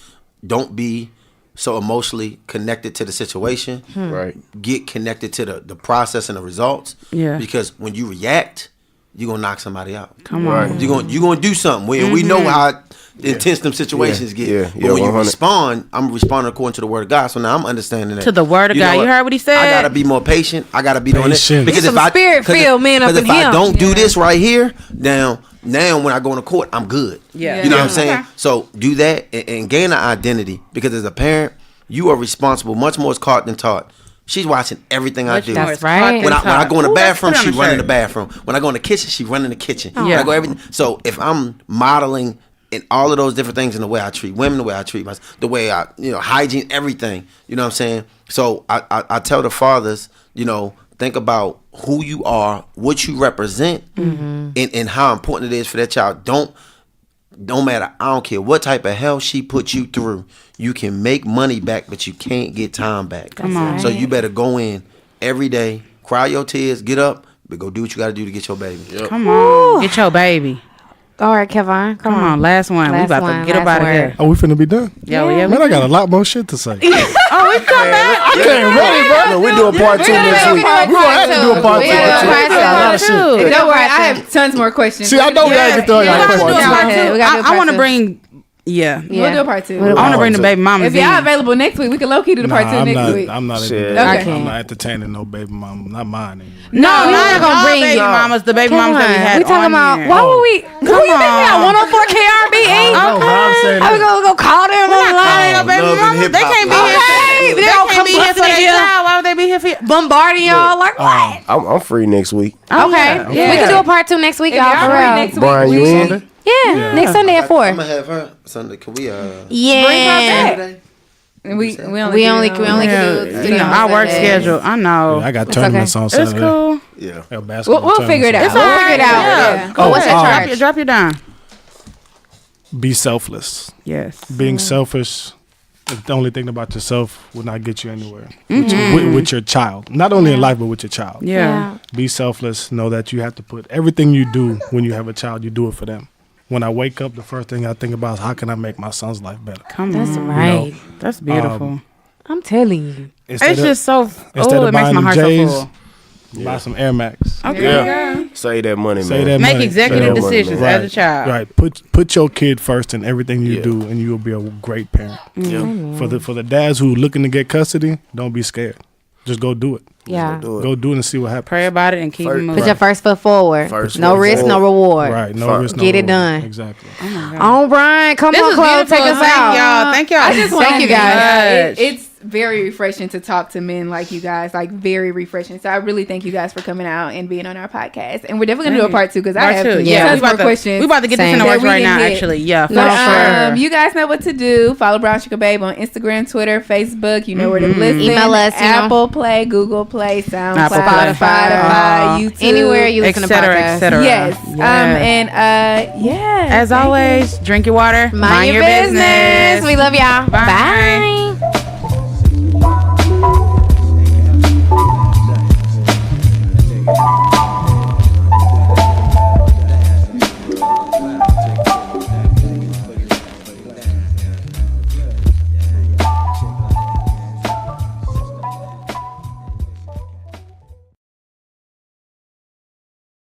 F: Don't be so emotionally connected to the situation.
E: Right.
F: Get connected to the process and the results.
A: Yeah.
F: Because when you react, you're gonna knock somebody out.
A: Come on.
F: You're gonna do something. We know how intense them situations get. But when you respond, I'm responding according to the word of God. So now I'm understanding that.
A: To the word of God. You heard what he said?
F: I gotta be more patient. I gotta be doing this. Because
B: Some spirit-filled men up in
F: if I
B: here.
F: don't do this right here, now when I go into court, I'm good.
A: Yeah.
F: You know what I'm saying? So do that and gain an identity. Because as a parent, you are responsible. Much more is caught than taught. She's watching everything I do.
B: That's right.
F: When I go in the bathroom, she
A: run
F: run in the bathroom. When I go in the kitchen, she run in the kitchen. When I go everything. So if I'm modeling in all of those different things, in the way I treat women, the way I treat myself, the way I, hygiene, everything. You know what I'm saying? So I tell the fathers, think about who you are, what you represent, and how important it is for that child. Don't matter. I don't care what type of hell she put you through. You can make money back, but you can't get time back.
A: Come on.
F: So you better go in every day, cry your tears, get up, but go do what you got to do to get your baby.
A: Come on. Get your baby.
B: All right, Kevin.
A: Come on, last one. We
B: Last
A: about
B: one,
A: to get up
B: last
A: out of
B: word.
A: here.
D: Oh, we finna be done.
A: Yeah,
D: Man, I got a lot more shit to say.
A: Oh, we come back.
D: I can't ready, bro.
E: No, we doing part 2 next week.
D: We gonna have to do a part 2.
B: We gotta do
D: I got a lot of shit.
C: Don't worry, I have tons more questions.
D: See, I know we gotta get through.
A: We gotta do a
D: Part
A: part
B: two.
A: two.
B: We gotta do a
A: I
B: part
A: want to
B: two.
A: bring. Yeah.
C: We'll do a part 2.
A: I want to bring the baby mamas
C: If y'all
A: in.
C: available next week, we can low key do the part 2
D: I'm
C: next
D: not.
C: week.
D: I'm not.
E: Shit.
C: Okay.
D: I'm not entertaining no baby mama. Not mine.
A: No,
B: we're not gonna bring
A: baby
B: y'all.
A: mamas. The baby mamas that we had
B: We talking
A: on
B: about
A: here.
B: why would we? Who you think we
A: on.
B: at 104 KRBE?
D: No, but I'm saying
B: I was gonna go call them
A: We're not calling
B: online.
A: your baby
E: Love and
A: mamas. They
E: hip-hop.
A: can't be here.
B: Okay,
A: They
B: they don't
A: can't
B: come
A: be here for
B: busting
A: their
B: in here.
A: child. Why would they be here for you?
B: Bombarding y'all like what?
E: I'm free next week.
B: Okay, we can do a part 2 next week,
C: If
B: y'all.
C: y'all
B: For
C: free
B: real.
C: next week,
E: Brian, you in?
B: Yeah, next Sunday at 4.
F: I'm gonna have her Sunday. Can we
B: Yeah,
C: back. We only
B: we only can
A: Yeah,
B: do.
A: you know, our work schedule. I know.
D: I got tournaments on
A: It's
D: Saturday.
A: cool.
E: Yeah.
D: Yeah, basketball
C: We'll figure it out.
D: tournaments.
C: We'll figure it out.
A: Yeah.
B: Oh, what's that charge?
A: Drop you down.
D: Be selfless.
A: Yes.
D: Being selfish, the only thing about yourself will not get you anywhere.
A: Mm-hmm.
D: With your child, not only in life but with your child.
A: Yeah.
D: Be selfless. Know that you have to put everything you do when you have a child. You do it for them. When I wake up, the first thing I think about is how can I make my son's life better.
A: Come
B: That's
A: on.
B: right.
A: That's beautiful.
B: I'm telling you.
D: Instead
A: It's
D: of,
A: just so.
D: instead
A: Oh,
D: of
A: it makes
D: buying
A: my
D: them
A: heart
D: J's,
A: so full.
D: buy some Air Max.
A: Okay.
E: Yeah. Save that money,
D: Say
E: man.
D: that
A: Make
D: money.
A: executive
E: Save that money,
A: decisions
E: man.
A: as a child.
D: Right. Put your kid first in everything you
E: Yeah.
D: do, and you will be a great parent.
E: Yeah.
D: For the dads who looking to get custody, don't be scared. Just go do it.
B: Yeah.
E: Do it.
D: Go do it and see what happens.
A: Pray about it and keep it
E: First-
A: moving.
B: Put your first foot forward.
E: First
B: no
E: foot
B: risk, no
E: forward.
B: reward.
D: Right. No
E: Fuck.
D: risk. No
B: Get it
D: reward.
B: done.
D: Exactly.
B: Oh, Brian, come
A: This
B: on,
A: is
B: Chloe,
A: beautiful.
B: take us
A: Thank
B: out.
A: y'all. Thank y'all.
C: I just want
B: Thank
C: to
B: you, guys.
C: It's very refreshing to talk to men like you guys, like very refreshing. So I really thank you guys for coming out and being on our podcast. And we're definitely gonna do a part 2 because I have
A: Part two.
B: Yeah.
C: tons more questions.
A: We about to get
B: Same.
A: this in the
C: That
A: works
C: we
A: right now.
C: didn't hit.
A: Actually, yeah, for
B: No,
A: sure.
C: You guys know what to do. Follow Brownsugarbabe on Instagram, Twitter, Facebook. You know where to listen.
B: Email us, you know.
C: Apple Play, Google Play, SoundCloud,
A: Apple Play.
C: Spotify, YouTube,
B: Anywhere you listen to
A: etc.
B: podcasts.
A: etc.
C: Yes. Yeah.
A: As always, drink your water.
B: Mind your business. We love y'all.
A: Bye.
B: Bye.